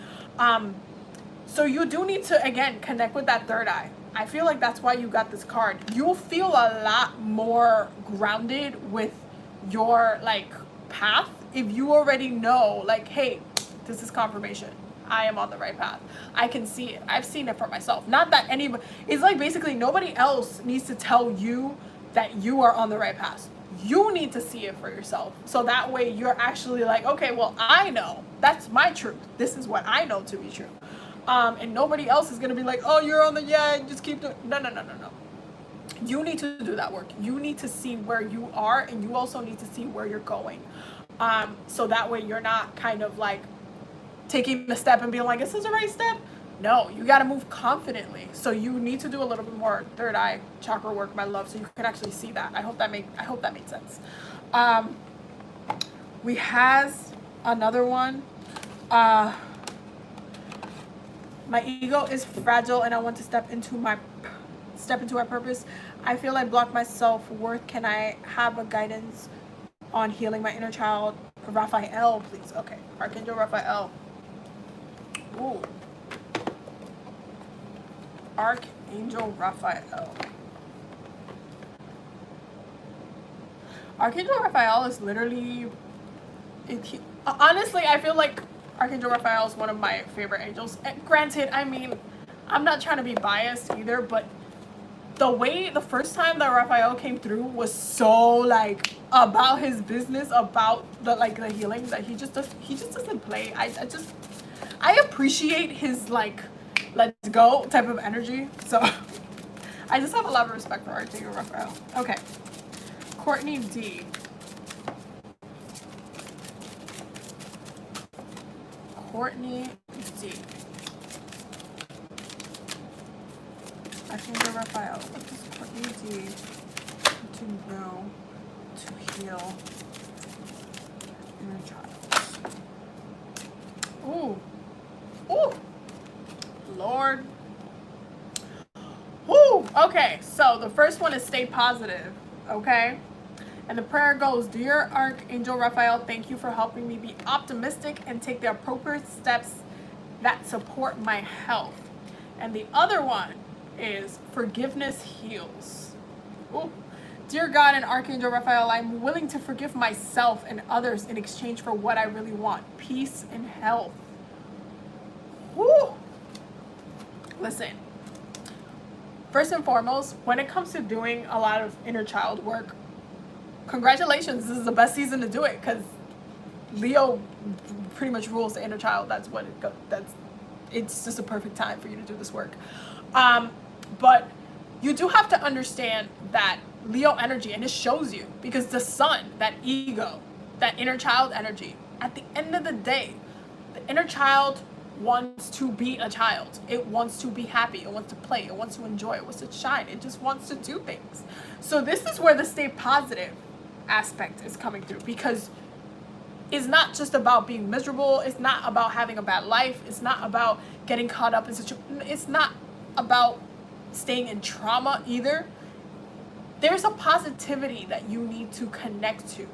So you do need to, again, connect with that third eye. I feel like that's why you got this card. You'll feel a lot more grounded with your like path if you already know, like, hey, this is confirmation. I am on the right path. I can see it. I've seen it for myself. Not that anybody, it's like basically nobody else needs to tell you that you are on the right path. You need to see it for yourself. So that way you're actually like, okay, well, I know. That's my truth. This is what I know to be true. And nobody else is going to be like, oh, you're on the, yeah, just keep doing, no. You need to do that work. You need to see where you are, and you also need to see where you're going. So that way you're not kind of like taking the step and being like, is this the right step? No, you got to move confidently. So you need to do a little bit more third eye chakra work, my love, so you can actually see that. I hope that made sense. We has another one. My ego is fragile and I want to step into my purpose. I feel I block my self-worth. Can I have a guidance on healing my inner child? Raphael, please. Okay, Archangel Raphael. Ooh. Archangel Raphael. Archangel Raphael is literally, honestly, I feel like Archangel Raphael is one of my favorite angels. And granted, I mean, I'm not trying to be biased either, but the first time that Raphael came through was so like about his business, about the healing, that he just doesn't play. I appreciate his like let's go type of energy. So I just have a lot of respect for Archangel Raphael. Okay. Courtney D. Courtney D. Archangel Raphael. What does Courtney D to know to heal inner child? Ooh. Ooh. Lord. Woo! Okay, so the first one is stay positive, okay? And the prayer goes, Dear Archangel Raphael, thank you for helping me be optimistic and take the appropriate steps that support my health. And the other one is forgiveness heals. Ooh. Dear God and Archangel Raphael, I'm willing to forgive myself and others in exchange for what I really want, peace and health. Woo! Listen, first and foremost, when it comes to doing a lot of inner child work, congratulations, this is the best season to do it, because Leo pretty much rules the inner child. It's just a perfect time for you to do this work. But you do have to understand that Leo energy, and it shows you, because the sun, that ego, that inner child energy, at the end of the day, the inner child wants to be a child. It wants to be happy. It wants to play. It wants to enjoy. It wants to shine. It just wants to do things. So this is where the stay positive aspect is coming through, because it's not just about being miserable. It's not about having a bad life. It's not about getting caught up in it's not about staying in trauma either. There's a positivity that you need to connect to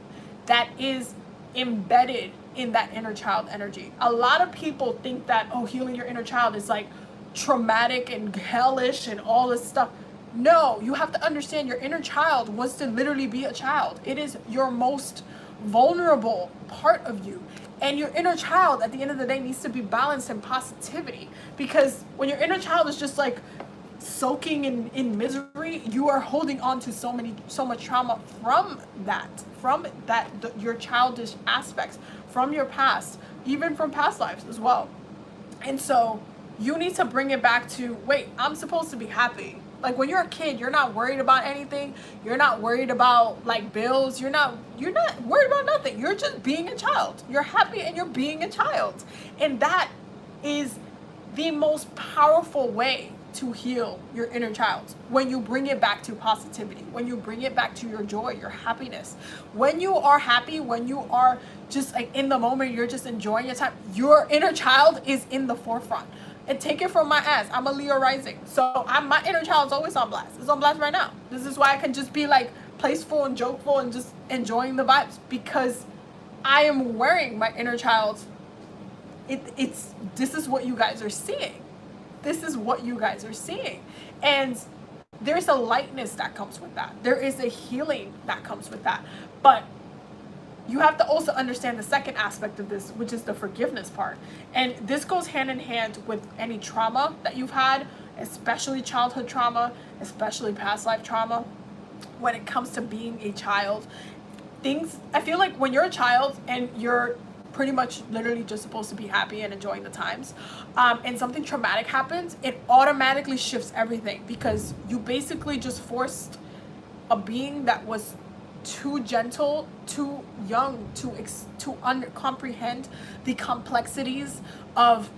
that is embedded in that inner child energy. A lot of people think that, oh, healing your inner child is like traumatic and hellish and all this stuff. No, you have to understand your inner child wants to literally be a child. It is your most vulnerable part of you. And your inner child at the end of the day needs to be balanced in positivity, because when your inner child is just like soaking in misery, you are holding on to so much trauma from that, your childish aspects, from your past, even from past lives as well. And so you need to bring it back to, wait, I'm supposed to be happy. Like when you're a kid, you're not worried about anything. You're not worried about like bills. You're not worried about nothing. You're just being a child. You're happy and you're being a child. And that is the most powerful way to heal your inner child, when you bring it back to positivity, when you bring it back to your joy, your happiness. When you are happy, when you are just like in the moment, you're just enjoying your time, your inner child is in the forefront. And take it from my ass, I'm a Leo rising, so my inner child is always on blast. It's on blast right now. This is why I can just be like playful and jokeful and just enjoying the vibes, because I am wearing my inner child. This is what you guys are seeing. This is what you guys are seeing. And there's a lightness that comes with that. There is a healing that comes with that. But you have to also understand the second aspect of this, which is the forgiveness part. And this goes hand in hand with any trauma that you've had, especially childhood trauma, especially past life trauma. When it comes to being a child, I feel like when you're a child and you're pretty much literally just supposed to be happy and enjoying the times, and something traumatic happens, it automatically shifts everything, because you basically just forced a being that was too gentle, too young to comprehend the complexities of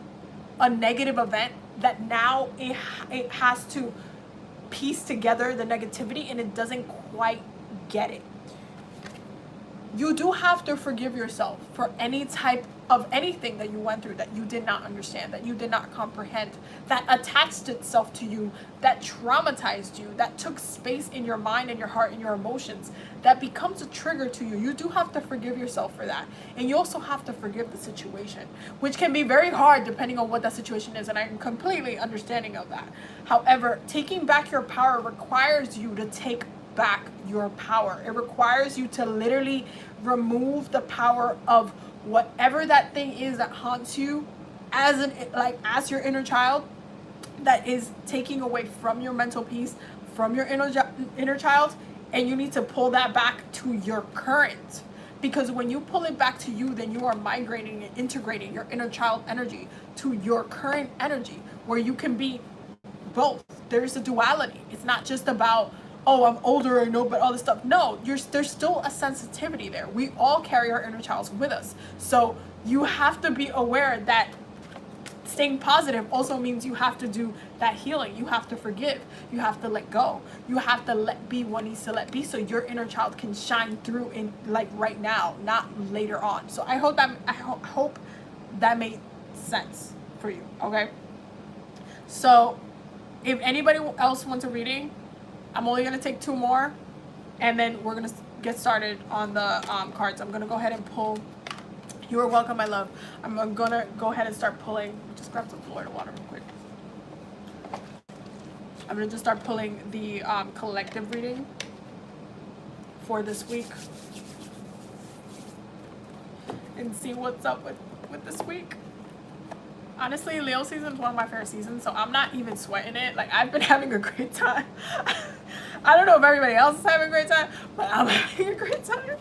a negative event, that now it has to piece together the negativity and it doesn't quite get it. You do have to forgive yourself for any type of anything that you went through that you did not understand, that you did not comprehend, that attached itself to you, that traumatized you, that took space in your mind and your heart and your emotions, that becomes a trigger to you. You do have to forgive yourself for that. And you also have to forgive the situation, which can be very hard depending on what that situation is, and I'm completely understanding of that. However, taking back your power requires you to take back your power. It requires you to literally remove the power of whatever that thing is that haunts you as your inner child, that is taking away from your mental peace, from your inner child, and you need to pull that back to your current. Because when you pull it back to you, then you are migrating and integrating your inner child energy to your current energy, where you can be both. There's a duality. It's not just about, oh, I'm older, I know, but all this stuff. No, there's still a sensitivity there. We all carry our inner child with us. So you have to be aware that staying positive also means you have to do that healing. You have to forgive. You have to let go. You have to let be what needs to let be, so your inner child can shine through in like right now, not later on. So I hope that made sense for you. Okay. So if anybody else wants a reading, I'm only going to take 2 more, and then we're going to get started on the cards. I'm going to go ahead and pull. You are welcome, my love. I'm going to go ahead and start pulling. Just grab some Florida water real quick. I'm going to just start pulling the collective reading for this week and see what's up with this week. Honestly, Leo season is one of my favorite seasons, so I'm not even sweating it. Like, I've been having a great time. I don't know if everybody else is having a great time, but I'm having a great time.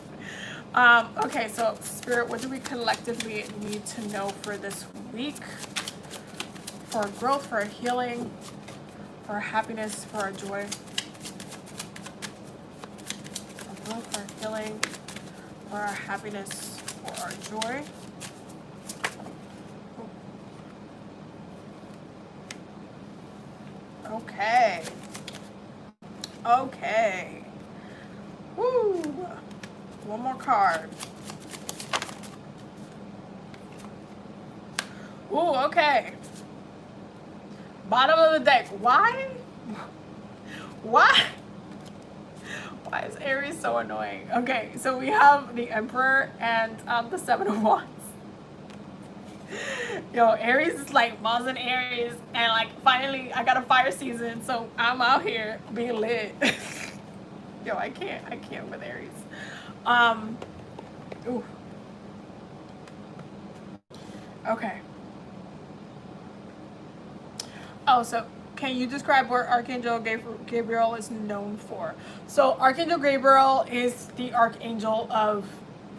Okay, so Spirit, what do we collectively need to know for this week? For our growth, for our healing, for our happiness, for our joy. For our growth, for our healing, for our happiness, for our joy. Okay. Okay. Woo. One more card. Ooh, okay. Bottom of the deck. Why Why? Why is Aries so annoying? Okay, so we have the Emperor and the Seven of Wands. Yo, Aries is like Mars and Aries, and like finally I got a fire season, so I'm out here being lit. Yo, I can't with Aries. Ooh. Okay. Oh, so can you describe what Archangel Gabriel is known for? So Archangel Gabriel is the archangel of,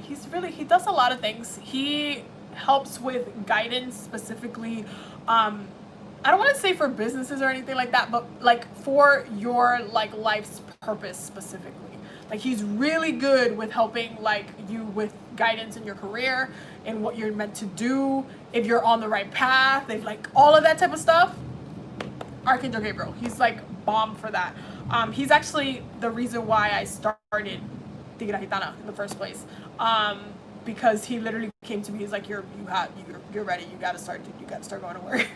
he does a lot of things. He helps with guidance, specifically, I don't want to say for businesses or anything like that, but like for your like life's purpose specifically. Like he's really good with helping like you with guidance in your career and what you're meant to do, if you're on the right path, if like all of that type of stuff. Archangel Gabriel, he's like bomb for that. He's actually the reason why I started TigeraGitana in the first place, because he literally came to me. He's like, you're ready. You gotta start going to work.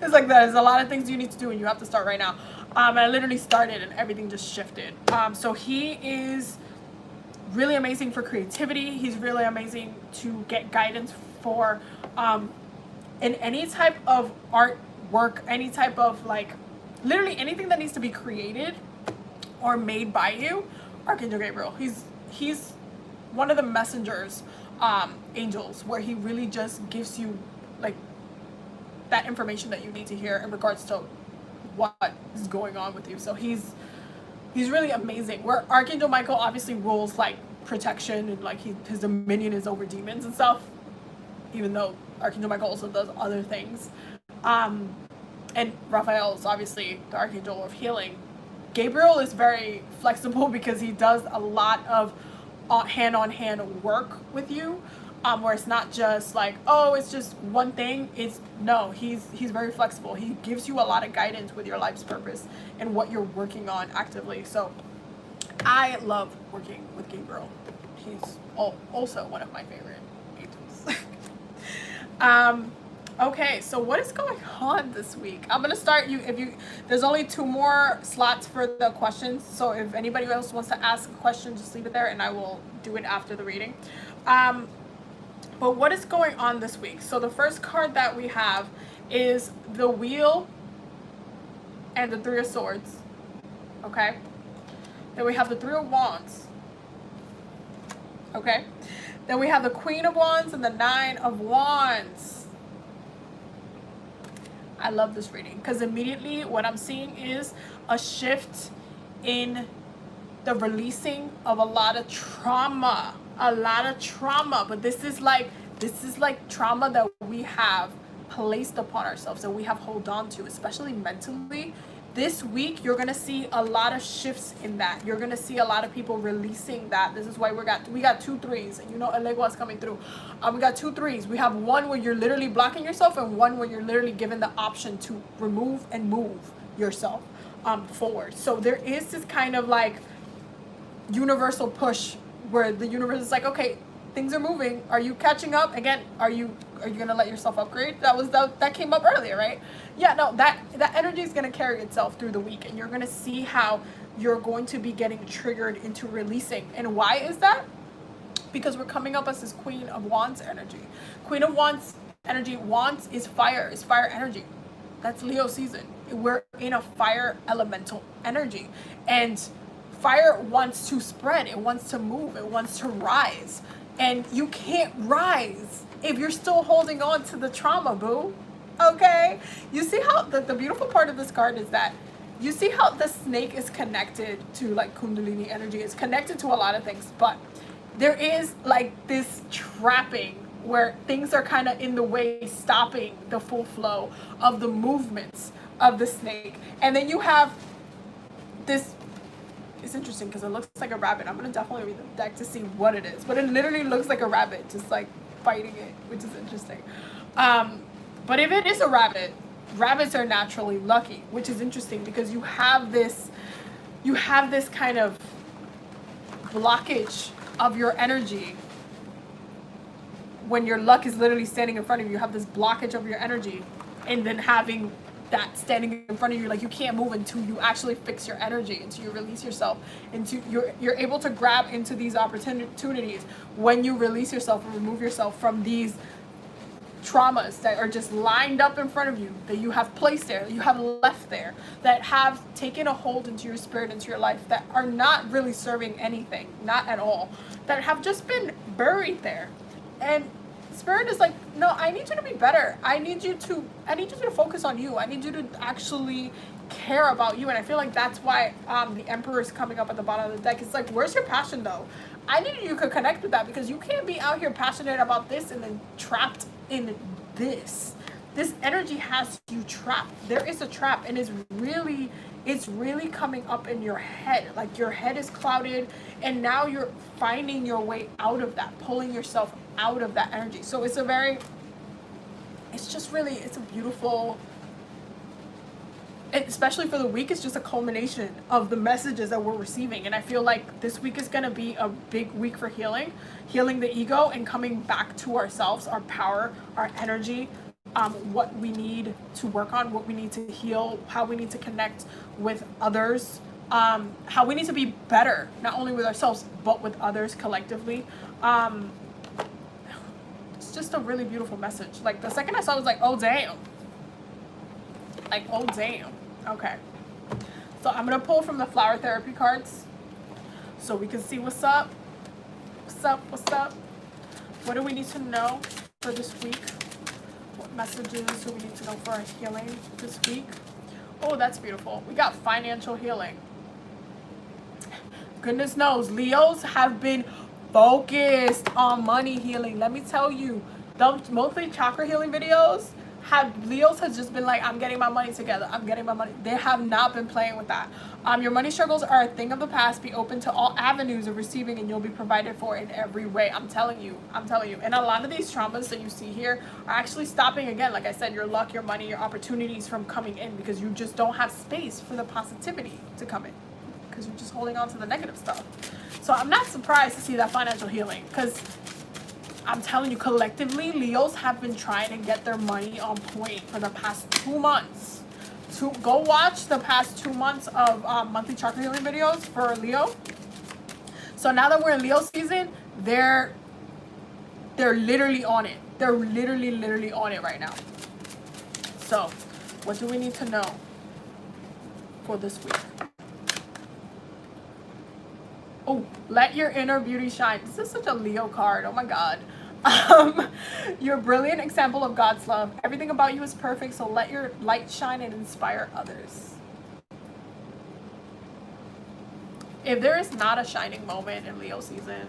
It's like there's a lot of things you need to do, and you have to start right now. And I literally started, and everything just shifted. So he is really amazing for creativity. He's really amazing to get guidance for, in any type of art work, any type of like literally anything that needs to be created or made by you. Archangel Gabriel, he's one of the messengers, angels, where he really just gives you like that information that you need to hear in regards to what is going on with you. So he's really amazing. Where Archangel Michael obviously rules like protection, and like his dominion is over demons and stuff, even though Archangel Michael also does other things. And Raphael is obviously the archangel of healing. Gabriel is very flexible because he does a lot of hand-on-hand work with you, where it's not just like, oh, it's just one thing. He's very flexible. He gives you a lot of guidance with your life's purpose and what you're working on actively. So I love working with Gabriel. He's also one of my favorite angels. Okay, so what is going on this week? I'm gonna start there's only 2 more slots for the questions, so if anybody else wants to ask a question, just leave it there and I will do it after the reading. But what is going on this week? So the first card that we have is the Wheel and the 3 of Swords. Okay. Then we have the 3 of Wands. Okay. Then we have the Queen of Wands and the 9 of Wands. I love this reading because immediately what I'm seeing is a shift in the releasing of a lot of trauma, but this is like trauma that we have placed upon ourselves, that we have hold on to, especially mentally. This week you're gonna see a lot of shifts in that. You're gonna see a lot of people releasing that. This is why we got 2 3s, and you know Elegua is coming through. We got 2 3s. We have one where you're literally blocking yourself, and one where you're literally given the option to remove and move yourself forward. So there is this kind of like universal push where the universe is like, okay, things are moving. Are you catching up? Again, are you gonna let yourself upgrade? That came up earlier, right? Yeah, no, that energy is gonna carry itself through the week, and you're gonna see how you're going to be getting triggered into releasing. And why is that? Because we're coming up as this Queen of Wands energy. Queen of Wands energy, Wands is fire energy. That's Leo season. We're in a fire elemental energy, and fire wants to spread, it wants to move, it wants to rise. And you can't rise if you're still holding on to the trauma, boo. Okay? You see how the beautiful part of this card is that you see how the snake is connected to like Kundalini energy. It's connected to a lot of things, but there is like this trapping where things are kind of in the way, stopping the full flow of the movements of the snake. And then you have this. It's interesting because it looks like a rabbit. I'm going to definitely read the deck to see what it is. But it literally looks like a rabbit, just like fighting it, which is interesting. But if it is a rabbit, rabbits are naturally lucky, which is interesting because you have this kind of blockage of your energy. When your luck is literally standing in front of you, you have this blockage of your energy, and then having that standing in front of you, like you can't move until you actually fix your energy, until you release yourself, into you're able to grab into these opportunities when you release yourself and remove yourself from these traumas that are just lined up in front of you, that you have placed there, that you have left there, that have taken a hold into your spirit, into your life, that are not really serving anything, not at all, that have just been buried there. And spirit is like, no, I need you to be better. I need you to focus on you. I need you to actually care about you. And I feel like that's why the Emperor is coming up at the bottom of the deck. It's like, where's your passion though? I need you to connect with that, because you can't be out here passionate about this and then trapped in this. This energy has you trapped. There is a trap, and it's really coming up in your head. Like your head is clouded, and now you're finding your way out of that, pulling yourself out of that energy. So it's a beautiful, especially for the week, it's just a culmination of the messages that we're receiving. And I feel like this week is going to be a big week for healing the ego and coming back to ourselves, our power, our energy, what we need to work on, what we need to heal, how we need to connect with others, how we need to be better, not only with ourselves, but with others collectively. It's just a really beautiful message. Like the second I saw it, I was like, oh damn. Like, oh damn. Okay. So I'm going to pull from the flower therapy cards so we can see what's up. What's up? What's up? What do we need to know for this week? What messages do we need to know for our healing this week? Oh, that's beautiful. We got financial healing. Goodness knows, Leos have been focused on money healing. Let me tell you, the monthly chakra healing videos, Leos has just been like, I'm getting my money together. I'm getting my money. They have not been playing with that. Your money struggles are a thing of the past. Be open to all avenues of receiving, and you'll be provided for in every way. I'm telling you. And a lot of these traumas that you see here are actually stopping, again, like I said, your luck, your money, your opportunities from coming in, because you just don't have space for the positivity to come in, because you're just holding on to the negative stuff. So I'm not surprised to see that financial healing, because I'm telling you, collectively, Leos have been trying to get their money on point for the past 2 months. Go watch the past 2 months of monthly chakra healing videos for Leo. So now that we're in Leo season, they're literally on it. They're literally on it right now. So what do we need to know for this week? Oh, let your inner beauty shine. This is such a Leo card. Oh my God. You're a brilliant example of God's love. Everything about you is perfect, so let your light shine and inspire others. If there is not a shining moment in Leo season,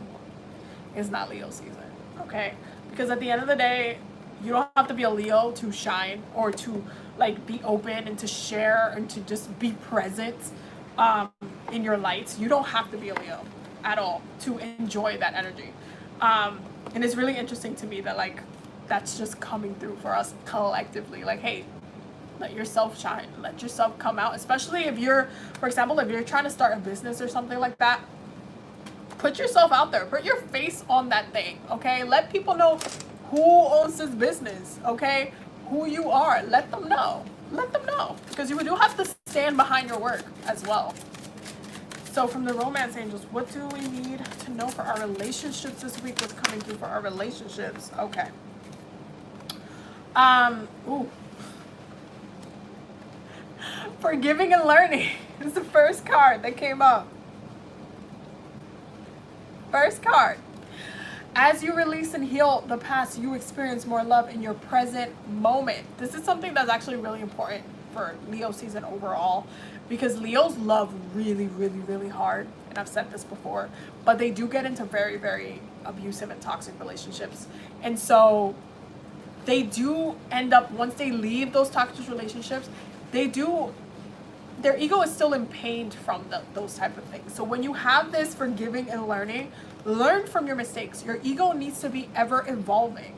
it's not Leo season, okay? Because at the end of the day, you don't have to be a Leo to shine, or to like be open and to share and to just be present in your lights. You don't have to be a Leo at all to enjoy that energy. And it's really interesting to me that like that's just coming through for us collectively. Like, hey, let yourself shine, let yourself come out. Especially if you're, for example, if you're trying to start a business or something like that, put yourself out there, put your face on that thing, okay? Let people know who owns this business, okay? Who you are. Let them know, because you do have to stand behind your work as well. So from the romance angels, what do we need to know for our relationships this week? What's coming through for our relationships? Okay. Ooh. Forgiving and learning is the first card that came up. First card. As you release and heal the past, you experience more love in your present moment. This is something that's actually really important for Leo season overall, because Leos love really hard, and I've said this before, but they do get into very abusive and toxic relationships. And so they do end up, once they leave those toxic relationships, their ego is still in pain from those type of things. So when you have this forgiving and learning, learn from your mistakes. Your ego needs to be ever evolving.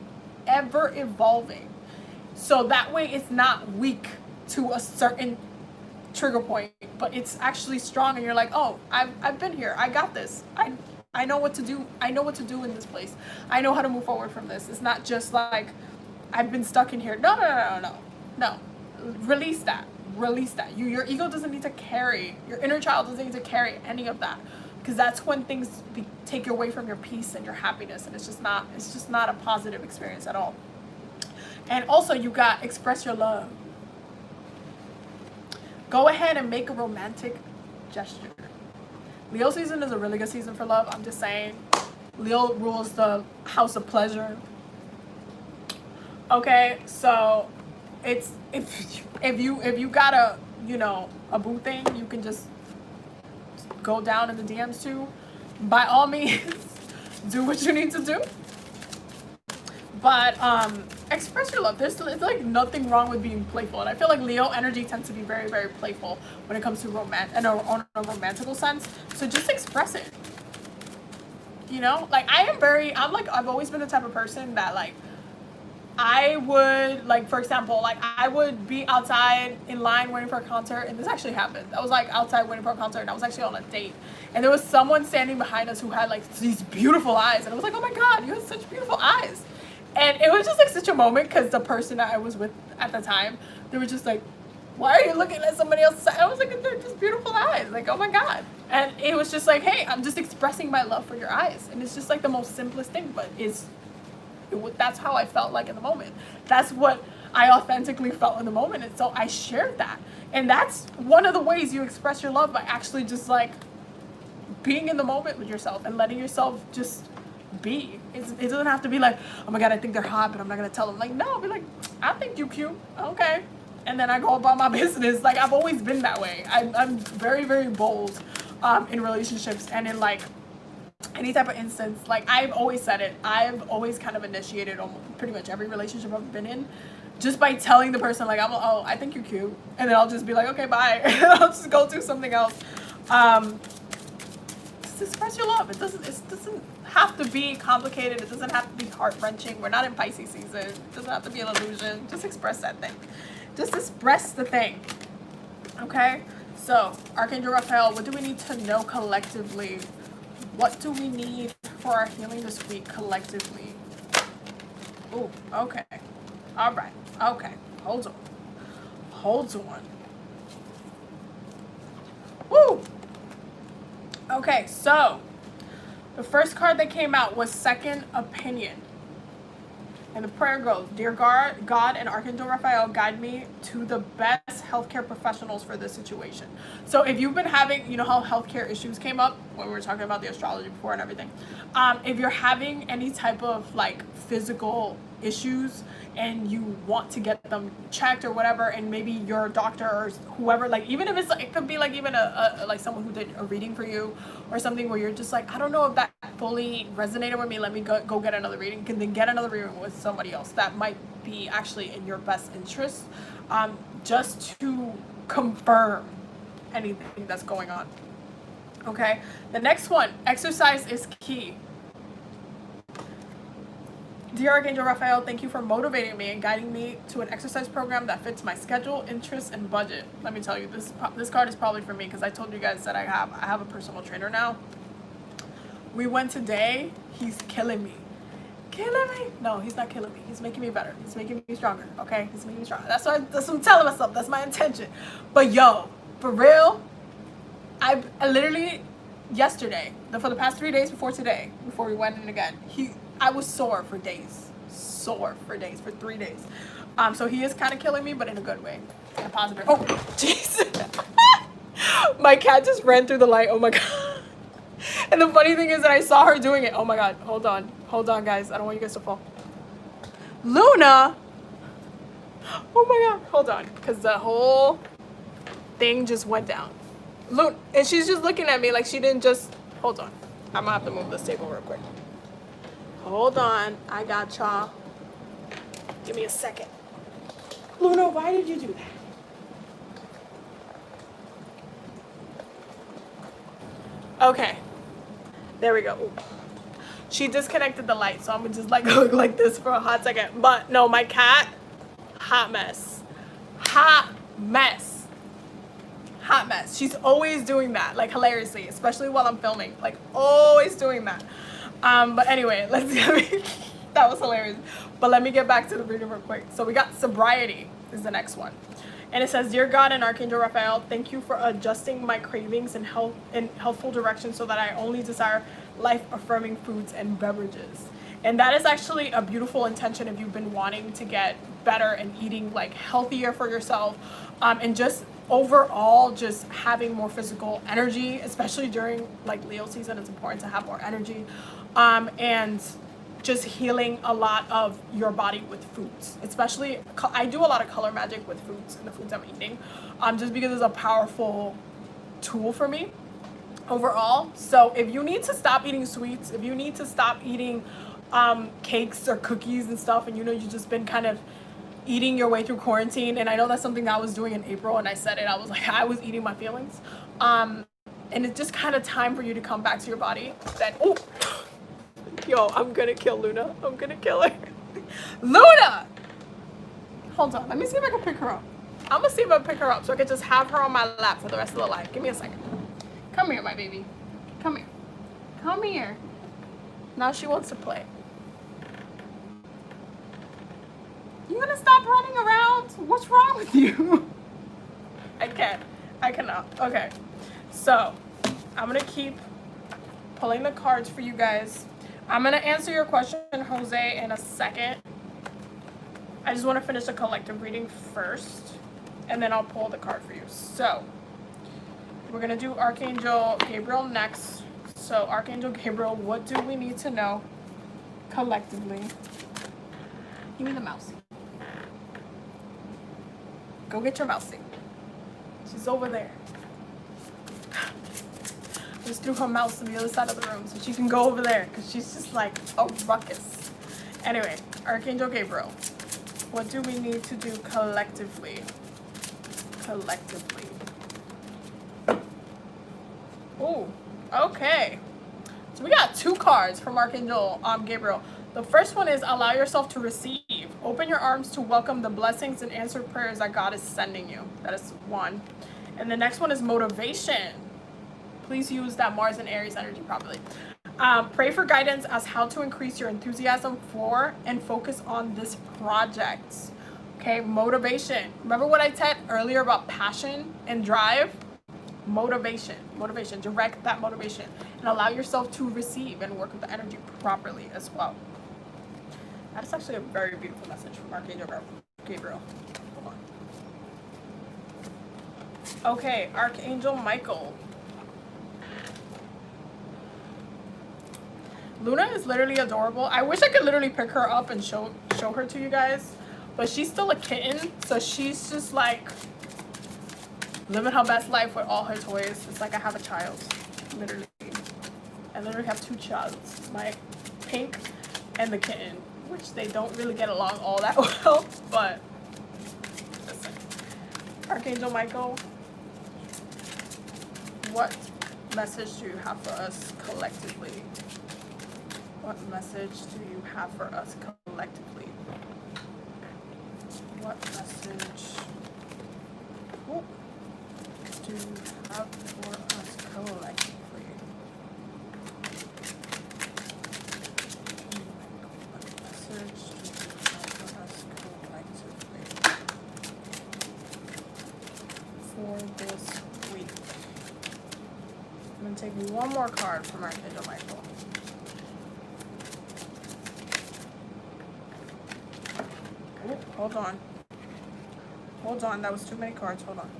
So that way it's not weak to a certain trigger point, but it's actually strong, and you're like, oh, I've been here. I got this. I know what to do. I know what to do in this place. I know how to move forward from this. It's not just like I've been stuck in here. No. release that. Release that. Your ego doesn't need to carry, your inner child doesn't need to carry any of that, because that's when things take away from your peace and your happiness, and it's just not a positive experience at all. And also, you got express your love. Go ahead and make a romantic gesture. Leo season is a really good season for love. I'm just saying. Leo rules the house of pleasure. Okay, so it's if you got a a boo thing, you can just go down in the DMs too. By all means, do what you need to do. But express your love. It's like nothing wrong with being playful, and I feel like Leo energy tends to be very, very playful when it comes to romance and on a romantical sense. So just express it. Like I've always been the type of person that like I would, like, for example, like I would be outside in line waiting for a concert, and this actually happened. I was like outside waiting for a concert, and I was actually on a date, and there was someone standing behind us who had like these beautiful eyes, and I was like, oh my god, you have such beautiful eyes. And it was just like such a moment, because the person that I was with at the time, they were just like, why are you looking at somebody else's eyes? I was like, they're just beautiful eyes, like, oh my god. And it was just like, hey, I'm just expressing my love for your eyes. And it's just like the most simplest thing, but that's how I felt like in the moment. That's what I authentically felt in the moment, and so I shared that. And that's one of the ways you express your love, by actually just like being in the moment with yourself and letting yourself just be. It doesn't have to be like, oh my god, I think they're hot, but I'm not gonna tell them. Like, no, be like, I think you cute, okay, and then I go about my business. Like, I've always been that way. I'm very, very bold in relationships and in like any type of instance. Like, I've always said it, I've always kind of initiated pretty much every relationship I've been in, just by telling the person like, I think you're cute, and then I'll just be like, okay, bye. I'll just go do something else. Just express your love. It doesn't have to be complicated. It doesn't have to be heart-wrenching. We're not in Pisces season. It doesn't have to be an illusion. Just express that thing. Just express the thing. Okay? So, Archangel Raphael, what do we need to know collectively? What do we need for our healing this week collectively? Oh, okay. All right. Okay. Hold on. Hold on. Woo! Okay, so the first card that came out was Second Opinion. And the prayer goes, Dear God and Archangel Raphael, guide me to the best healthcare professionals for this situation. So if you've been having, you know how healthcare issues came up when we were talking about the astrology before and everything. If you're having any type of like physical issues and you want to get them checked or whatever, and maybe your doctor or whoever, like, even if it's like, it could be like even a like someone who did a reading for you or something, where you're just like, I don't know if that fully resonated with me, let me go get another reading. Can then get another reading with somebody else that might be actually in your best interest, just to confirm anything that's going on. Okay, the next one, exercise is key. Dear Archangel Raphael, thank you for motivating me and guiding me to an exercise program that fits my schedule, interests, and budget. Let me tell you, this card is probably for me, because I told you guys that I have a personal trainer now. We went today. He's killing me. Killing me? No, he's not killing me. He's making me better. He's making me stronger. Okay, he's making me stronger. That's what I'm telling myself. That's my intention. But yo, for real, I literally yesterday, for the past 3 days before today, before we went in again, I was sore for days. For 3 days. So he is kind of killing me, but in a good way. In a positive. Oh, jeez. My cat just ran through the light. Oh my god. And the funny thing is that I saw her doing it. Oh my god. Hold on. Hold on, guys. I don't want you guys to fall. Luna. Oh my god. Hold on. Because the whole thing just went down. Luna. And she's just looking at me like she didn't just... Hold on. I'm going to have to move this table real quick. Hold on, I got y'all. Give me a second. Luna, why did you do that? Okay, there we go. Ooh. She disconnected the light, so I'm gonna just like look like this for a hot second. But no, my cat, hot mess. Hot mess. Hot mess. She's always doing that, like hilariously, especially while I'm filming. Like always doing that. But anyway, that was hilarious. But let me get back to the reading real quick. So we got sobriety is the next one. And it says, Dear God and Archangel Raphael, thank you for adjusting my cravings in healthful direction so that I only desire life-affirming foods and beverages. And that is actually a beautiful intention if you've been wanting to get better and eating like healthier for yourself, and just overall just having more physical energy, especially during like Leo season. It's important to have more energy, and just healing a lot of your body with foods. Especially, I do a lot of color magic with foods and the foods I'm eating, just because it's a powerful tool for me overall. So if you need to stop eating sweets, if you need to stop eating cakes or cookies and stuff, and you know you've just been kind of eating your way through quarantine, and I know that's something that I was doing in April, and I said it, I was like, I was eating my feelings, and it's just kind of time for you to come back to your body. That, oh, yo, I'm gonna kill Luna. I'm gonna kill her. Luna! Hold on, let me see if I can pick her up. I'm gonna see if I can pick her up so I can just have her on my lap for the rest of the life. Give me a second. Come here, my baby. Come here. Come here. Now she wants to play. You gonna stop running around? What's wrong with you? I can't. I cannot. Okay. So, I'm gonna keep pulling the cards for you guys. I'm gonna answer your question, Jose, in a second. I just want to finish the collective reading first, and then I'll pull the card for you. So, we're gonna do Archangel Gabriel next. So, Archangel Gabriel, what do we need to know collectively? Give me the mouse. Go get your mousey. She's over there. Just threw her mouse to the other side of the room so she can go over there because she's just like a ruckus. Anyway, Archangel Gabriel, what do we need to do collectively? Collectively. Oh, okay. So we got 2 cards from Archangel Gabriel. The first one is allow yourself to receive. Open your arms to welcome the blessings and answered prayers that God is sending you. That is 1. And the next one is motivation. Please use that Mars and Aries energy properly. Pray for guidance as how to increase your enthusiasm for and focus on this project. Okay, motivation. Remember what I said earlier about passion and drive? Motivation. Motivation. Direct that motivation and allow yourself to receive and work with the energy properly as well. That is actually a very beautiful message from Archangel Gabriel. Hold on. Okay, Archangel Michael. Luna is literally adorable. I wish I could literally pick her up and show her to you guys, but she's still a kitten, so she's just like living her best life with all her toys. It's like I have a child, literally. I literally have 2 childs, my pink and the kitten, which they don't really get along all that well, but listen. Archangel Michael, what message do you have for us collectively? What message do you have for us collectively? What message do you have for us collectively? What message do you have for us collectively for this week? I'm going to take one more card from Archangel Michael. Oh, hold on. Hold on, that was too many cards. Hold on.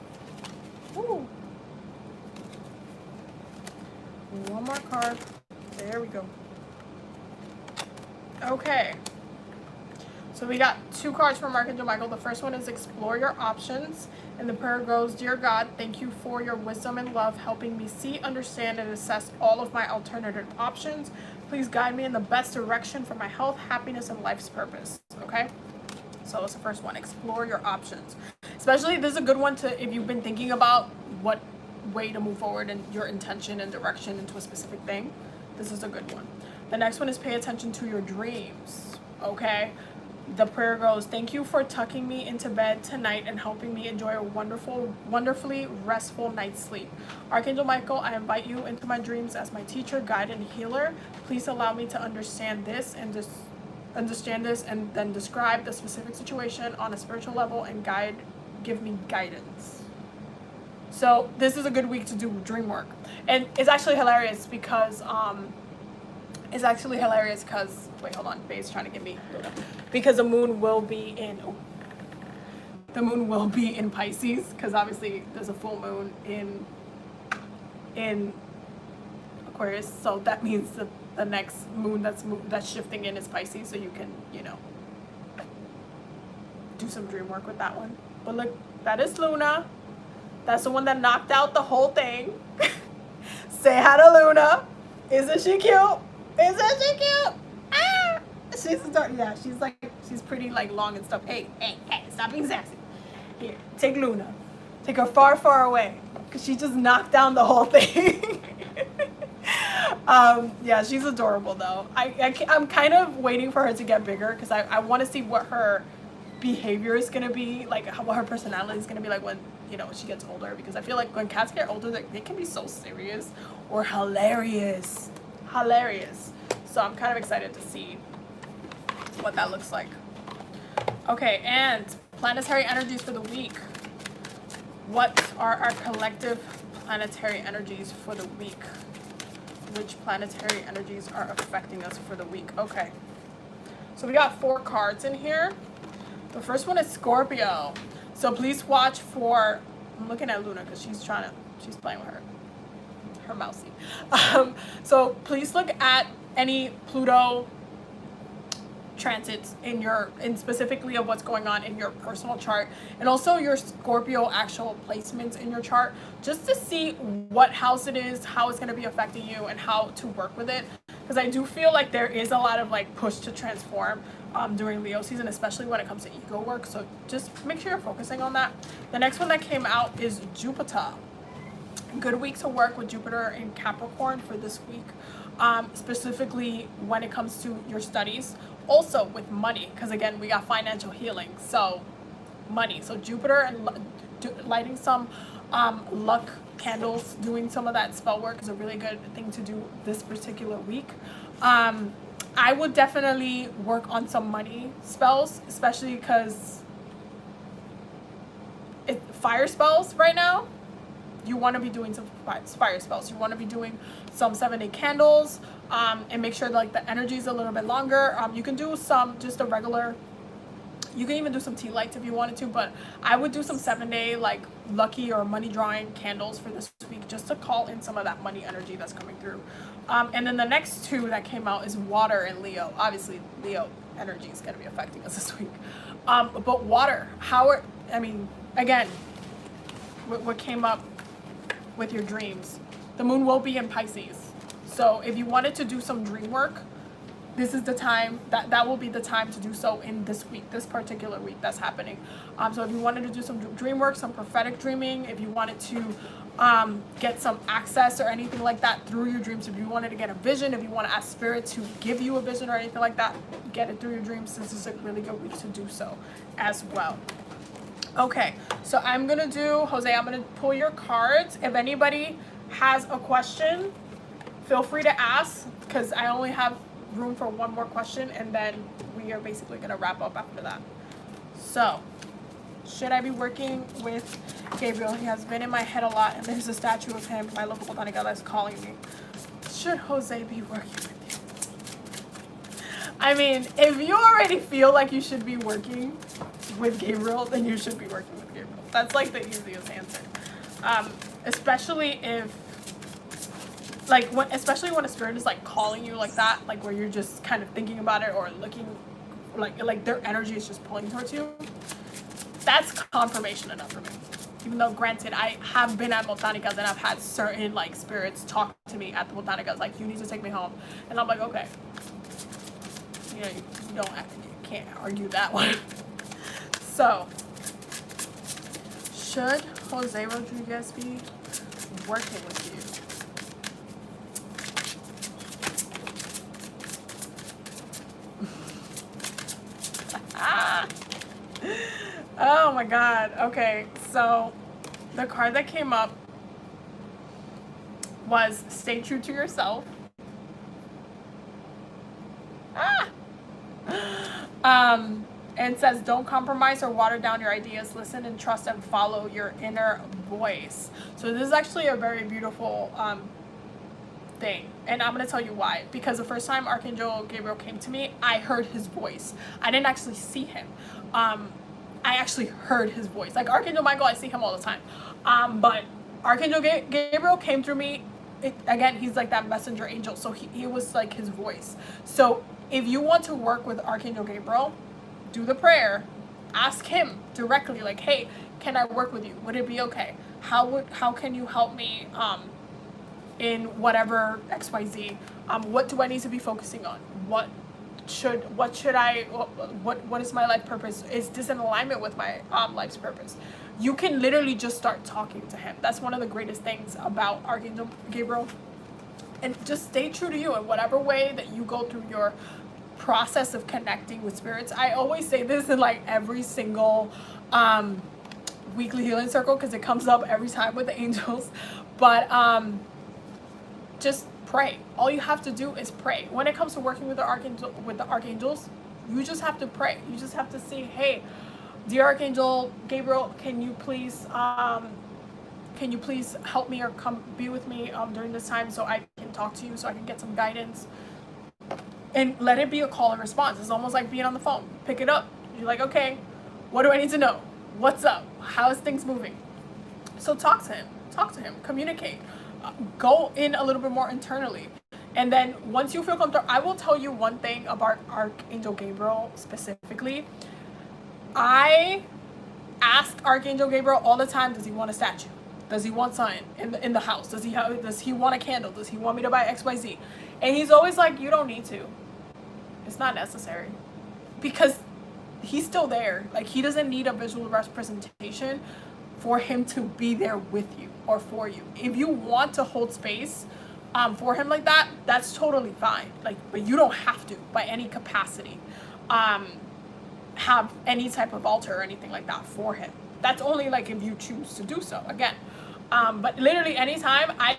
Ooh. One more card. There we go. Okay. So we got 2 cards from Archangel Michael. The first one is explore your options. And the prayer goes, Dear God, thank you for your wisdom and love, helping me see, understand, and assess all of my alternative options. Please guide me in the best direction for my health, happiness, and life's purpose. Okay? So that's the first one. Explore your options. Especially, this is a good one to, if you've been thinking about what way to move forward and your intention and direction into a specific thing. This is a good one. The next one is pay attention to your dreams. Okay? The prayer goes, thank you for tucking me into bed tonight and helping me enjoy a wonderfully restful night's sleep. Archangel Michael, I invite you into my dreams as my teacher, guide, and healer. Please allow me to understand this and then describe the specific situation on a spiritual level and guide give me guidance. So this is a good week to do dream work. And it's actually hilarious because wait, hold on, Faye's trying to get me, because the moon will be in Pisces, because obviously there's a full moon in Aquarius, so that means the next moon that's shifting in is Pisces, so you can, you know, do some dream work with that one. But look, that is Luna. That's the one that knocked out the whole thing. Say hi to Luna. Isn't she cute? Isn't she cute? Ah! She's pretty like long and stuff. Hey, stop being sassy. Here, take Luna. Take her far, far away, because she just knocked down the whole thing. Yeah, she's adorable though. I'm kind of waiting for her to get bigger, because I want to see what her behavior is going to be like, what her personality is going to be like when, you know, she gets older, because I feel like when cats get older, they can be so serious or hilarious. So I'm kind of excited to see what that looks like. Okay, and planetary energies for the week. What are our collective planetary energies for the week? Which planetary energies are affecting us for the week? Okay, so we got 4 cards in here. The first one is Scorpio. So please watch for, I'm looking at Luna because she's playing with her mousey. So please look at any Pluto transits in specifically of what's going on in your personal chart, and also your Scorpio actual placements in your chart, just to see what house it is, how it's going to be affecting you, and how to work with it. Because I do feel like there is a lot of like push to transform during Leo season, especially when it comes to ego work. So just make sure you're focusing on that. The next one that came out is Jupiter. Good week to work with Jupiter in Capricorn for this week, specifically when it comes to your studies. Also with money, because again, we got financial healing, so money. So Jupiter and lighting some luck candles, doing some of that spell work is a really good thing to do this particular week. I would definitely work on some money spells, especially because fire spells right now. You want to be doing some fire spells. You want to be doing some 7-day candles, and make sure like the energy is a little bit longer. You can do some just a regular. You can even do some tea lights if you wanted to, but I would do some 7-day like lucky or money drawing candles for this week, just to call in some of that money energy that's coming through. And then the next 2 that came out is water and Leo. Obviously, Leo energy is going to be affecting us this week. But water, again, what came up with your dreams. The moon will be in Pisces. So if you wanted to do some dream work, this is the time, that will be the time to do so in this week, this particular week that's happening. So if you wanted to do some dream work, some prophetic dreaming, if you wanted to get some access or anything like that through your dreams, if you wanted to get a vision, if you want to ask spirit to give you a vision or anything like that, get it through your dreams. This is a really good week to do so as well. Okay, so I'm going to do, Jose, I'm going to pull your cards. If anybody has a question, feel free to ask, because I only have room for one more question, and then we are basically going to wrap up after that. So, should I be working with Gabriel? He has been in my head a lot, and there's a statue of him, my local botanica, that's calling me. Should Jose be working with you? I mean, if you already feel like you should be working with Gabriel, then you should be working with Gabriel. That's like the easiest answer. Especially if, like, especially when a spirit is like calling you like that, like where you're just kind of thinking about it or looking, like their energy is just pulling towards you. That's confirmation enough for me. Even though, granted, I have been at botanicas and I've had certain like spirits talk to me at the botanicas, like, you need to take me home, and I'm like, okay, you know, you can't argue that one. So, should Jose Rodriguez be working with you? Oh my God. Okay, so the card that came up was stay true to yourself. And it says, don't compromise or water down your ideas. Listen and trust and follow your inner voice. So this is actually a very beautiful thing. And I'm going to tell you why. Because the first time Archangel Gabriel came to me, I heard his voice. I didn't actually see him. I actually heard his voice. Like Archangel Michael, I see him all the time. But Archangel Gabriel came through me. Again, he's like that messenger angel. So he was like his voice. So if you want to work with Archangel Gabriel, do the prayer, ask him directly, like, hey, can I work with you? Would it be okay? How can you help me in whatever XYZ? What do I need to be focusing on? What is my life purpose? Is this in alignment with my life's purpose? You can literally just start talking to him. That's one of the greatest things about Archangel Gabriel. And just stay true to you in whatever way that you go through your process of connecting with spirits. I always say this in like every single weekly healing circle because it comes up every time with the angels. But just pray. All you have to do is pray. When it comes to working with the archangels, you just have to pray. You just have to say, hey, dear Archangel Gabriel, can you please help me or come be with me during this time so I can talk to you, so I can get some guidance. And let it be a call and response. It's almost like being on the phone. Pick it up. You're like, okay, what do I need to know? What's up? How is things moving? So talk to him. Communicate. Go in a little bit more internally. And then once you feel comfortable, I will tell you one thing about Archangel Gabriel specifically. I ask Archangel Gabriel all the time, does he want a statue? Does he want something in the house? Does he want a candle? Does he want me to buy XYZ? And he's always like, you don't need to. It's not necessary. Because he's still there. Like, he doesn't need a visual representation for him to be there with you or for you. If you want to hold space for him like that, that's totally fine. Like, but you don't have to, by any capacity, have any type of altar or anything like that for him. That's only like if you choose to do so. Again. But literally anytime, I'll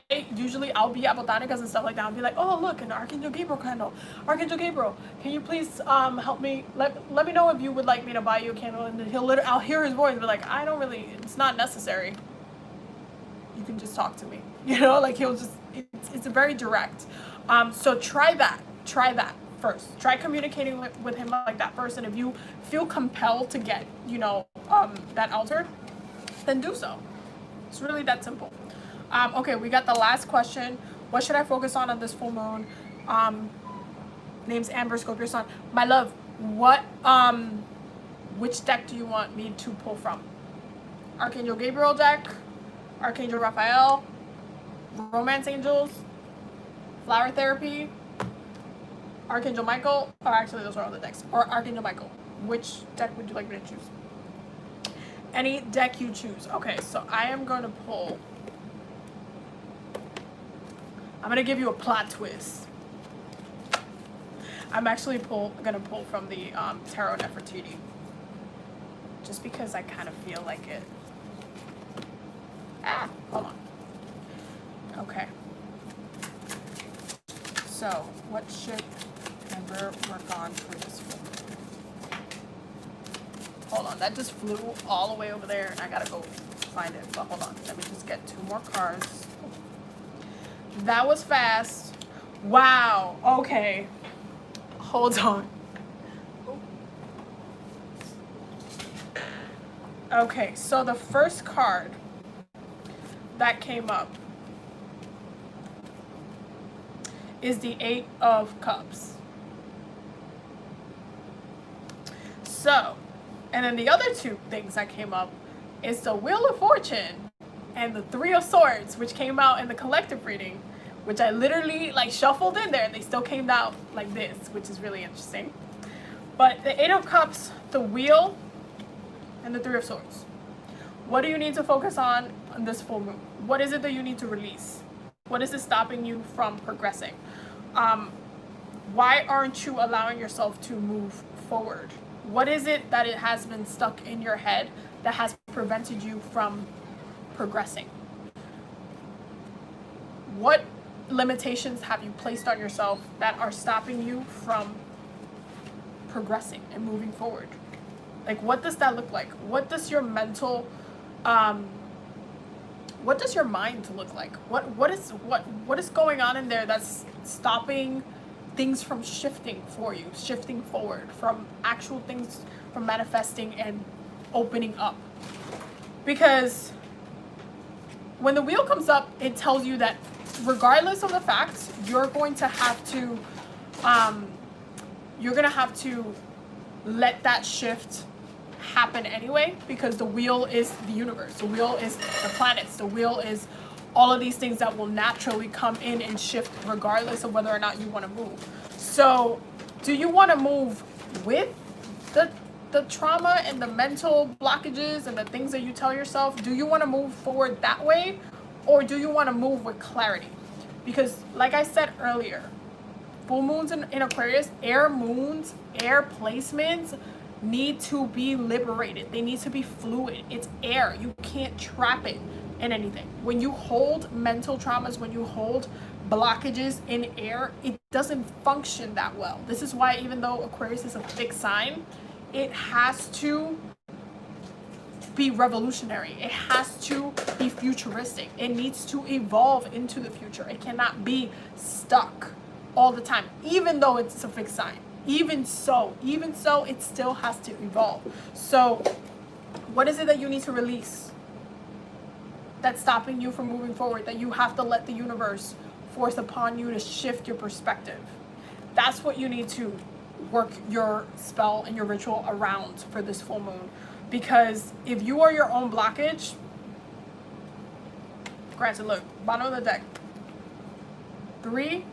be at botanicas and stuff like that. I'll be like, oh, look, an Archangel Gabriel candle. Archangel Gabriel, can you please help me? Let me know if you would like me to buy you a candle. And then I'll hear his voice and be like, it's not necessary. You can just talk to me. You know, like it's very direct. So try that first. Try communicating with him like that first. And if you feel compelled to get, that altar, then do so. It's really that simple. Okay, we got the last question. What should I focus on this full moon? Name's Amber, Scorpio Sun. My love, which deck do you want me to pull from? Archangel Gabriel deck, Archangel Raphael, Romance Angels, Flower Therapy, Archangel Michael, or actually those are all the decks, or Archangel Michael. Which deck would you like me to choose? Any deck you choose. Okay, so I am going to pull. I'm going to give you a plot twist. I'm actually going to pull from the Tarot Nefertiti. Just because I kind of feel like it. Hold on. Okay. So, what should Amber work on for this one? Hold on, that just flew all the way over there and I gotta go find it. But hold on, let me just get 2 more cards. That was fast. Wow, okay. Hold on. Okay, so the first card that came up is the 8 of Cups. So, and then the other 2 things that came up is the Wheel of Fortune and the 3 of Swords, which came out in the collective reading, which I literally like shuffled in there and they still came out like this, which is really interesting. But the 8 of Cups, the Wheel, and the 3 of Swords. What do you need to focus on this full moon? What is it that you need to release? What is it stopping you from progressing? Why aren't you allowing yourself to move forward? What is it that it has been stuck in your head that has prevented you from progressing? What limitations have you placed on yourself that are stopping you from progressing and moving forward? Like, what does that look like? What does your mental, what does your mind look like? What is going on in there that's stopping things from shifting for you, shifting forward, from actual things, from manifesting and opening up? Because when the wheel comes up, it tells you that regardless of the facts, you're going to have to let that shift happen anyway, because the wheel is the universe, the wheel is the planets, the wheel is all of these things that will naturally come in and shift regardless of whether or not you want to move. So do you want to move with the trauma and the mental blockages and the things that you tell yourself? Do you want to move forward that way, or do you want to move with clarity? Because like I said earlier, full moons in Aquarius, air moons, air placements need to be liberated. They need to be fluid. It's air. You can't trap it in anything. When you hold mental traumas, when you hold blockages in air, it doesn't function that well. This is why, even though Aquarius is a fixed sign, it has to be revolutionary. It has to be futuristic. It needs to evolve into the future. It cannot be stuck all the time, even though it's a fixed sign. Even so, it still has to evolve. So what is it that you need to release that's stopping you from moving forward, that you have to let the universe force upon you to shift your perspective? That's what you need to work your spell and your ritual around for this full moon. Because if you are your own blockage, granted, look, bottom of the deck, 3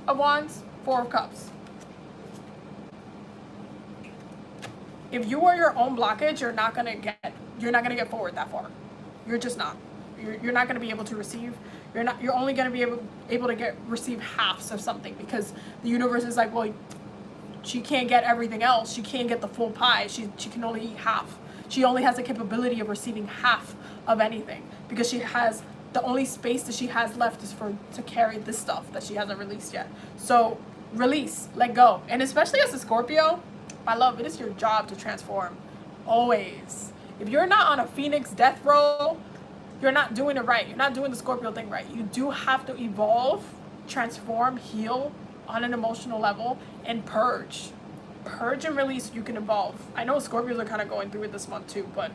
of Wands, 4 of Cups. If you are your own blockage, you're not gonna get forward that far. You're just not. You're not gonna be able to receive. You're only gonna be able to receive halves of something, because the universe is like, well, she can't get everything else. She can't get the full pie. She can only eat half. She only has the capability of receiving half of anything, because she has the only space that she has left is to carry this stuff that she hasn't released yet. So release, let go. And especially as a Scorpio, my love, it is your job to transform. Always. If you're not on a Phoenix death row, you're not doing it right. You're not doing the Scorpio thing right. You do have to evolve, transform, heal on an emotional level, and purge. Purge and release so you can evolve. I know Scorpios are kind of going through it this month too, but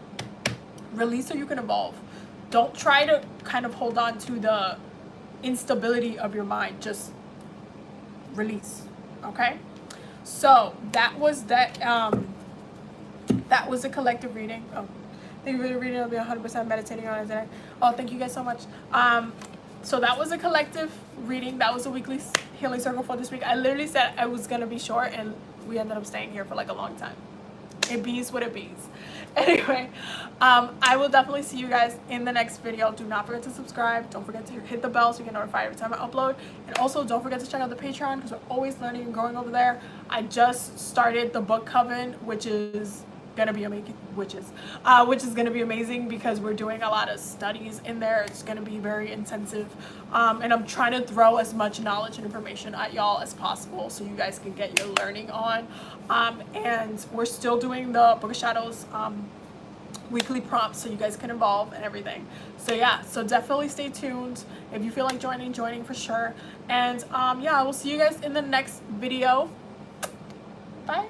release so you can evolve. Don't try to kind of hold on to the instability of your mind. Just release, okay? So that was that. That was a collective reading. Oh, thank you for the reading. I'll be 100% meditating on it today. Oh, thank you guys so much. So that was a collective reading. That was a weekly healing circle for this week. I literally said I was gonna be short, and we ended up staying here for like a long time. It bees what it bees. Anyway, I will definitely see you guys in the next video. Do not forget to subscribe. Don't forget to hit the bell so you get notified every time I upload. And also don't forget to check out the Patreon, because we're always learning and growing over there. I just started the book coven, which is gonna be amazing, which is gonna be amazing, because we're doing a lot of studies in there. It's gonna be very intensive, and I'm trying to throw as much knowledge and information at y'all as possible so you guys can get your learning on. And we're still doing the Book of Shadows weekly prompts so you guys can evolve and everything. So yeah, so definitely stay tuned. If you feel like joining for sure. And yeah, I will see you guys in the next video. Bye.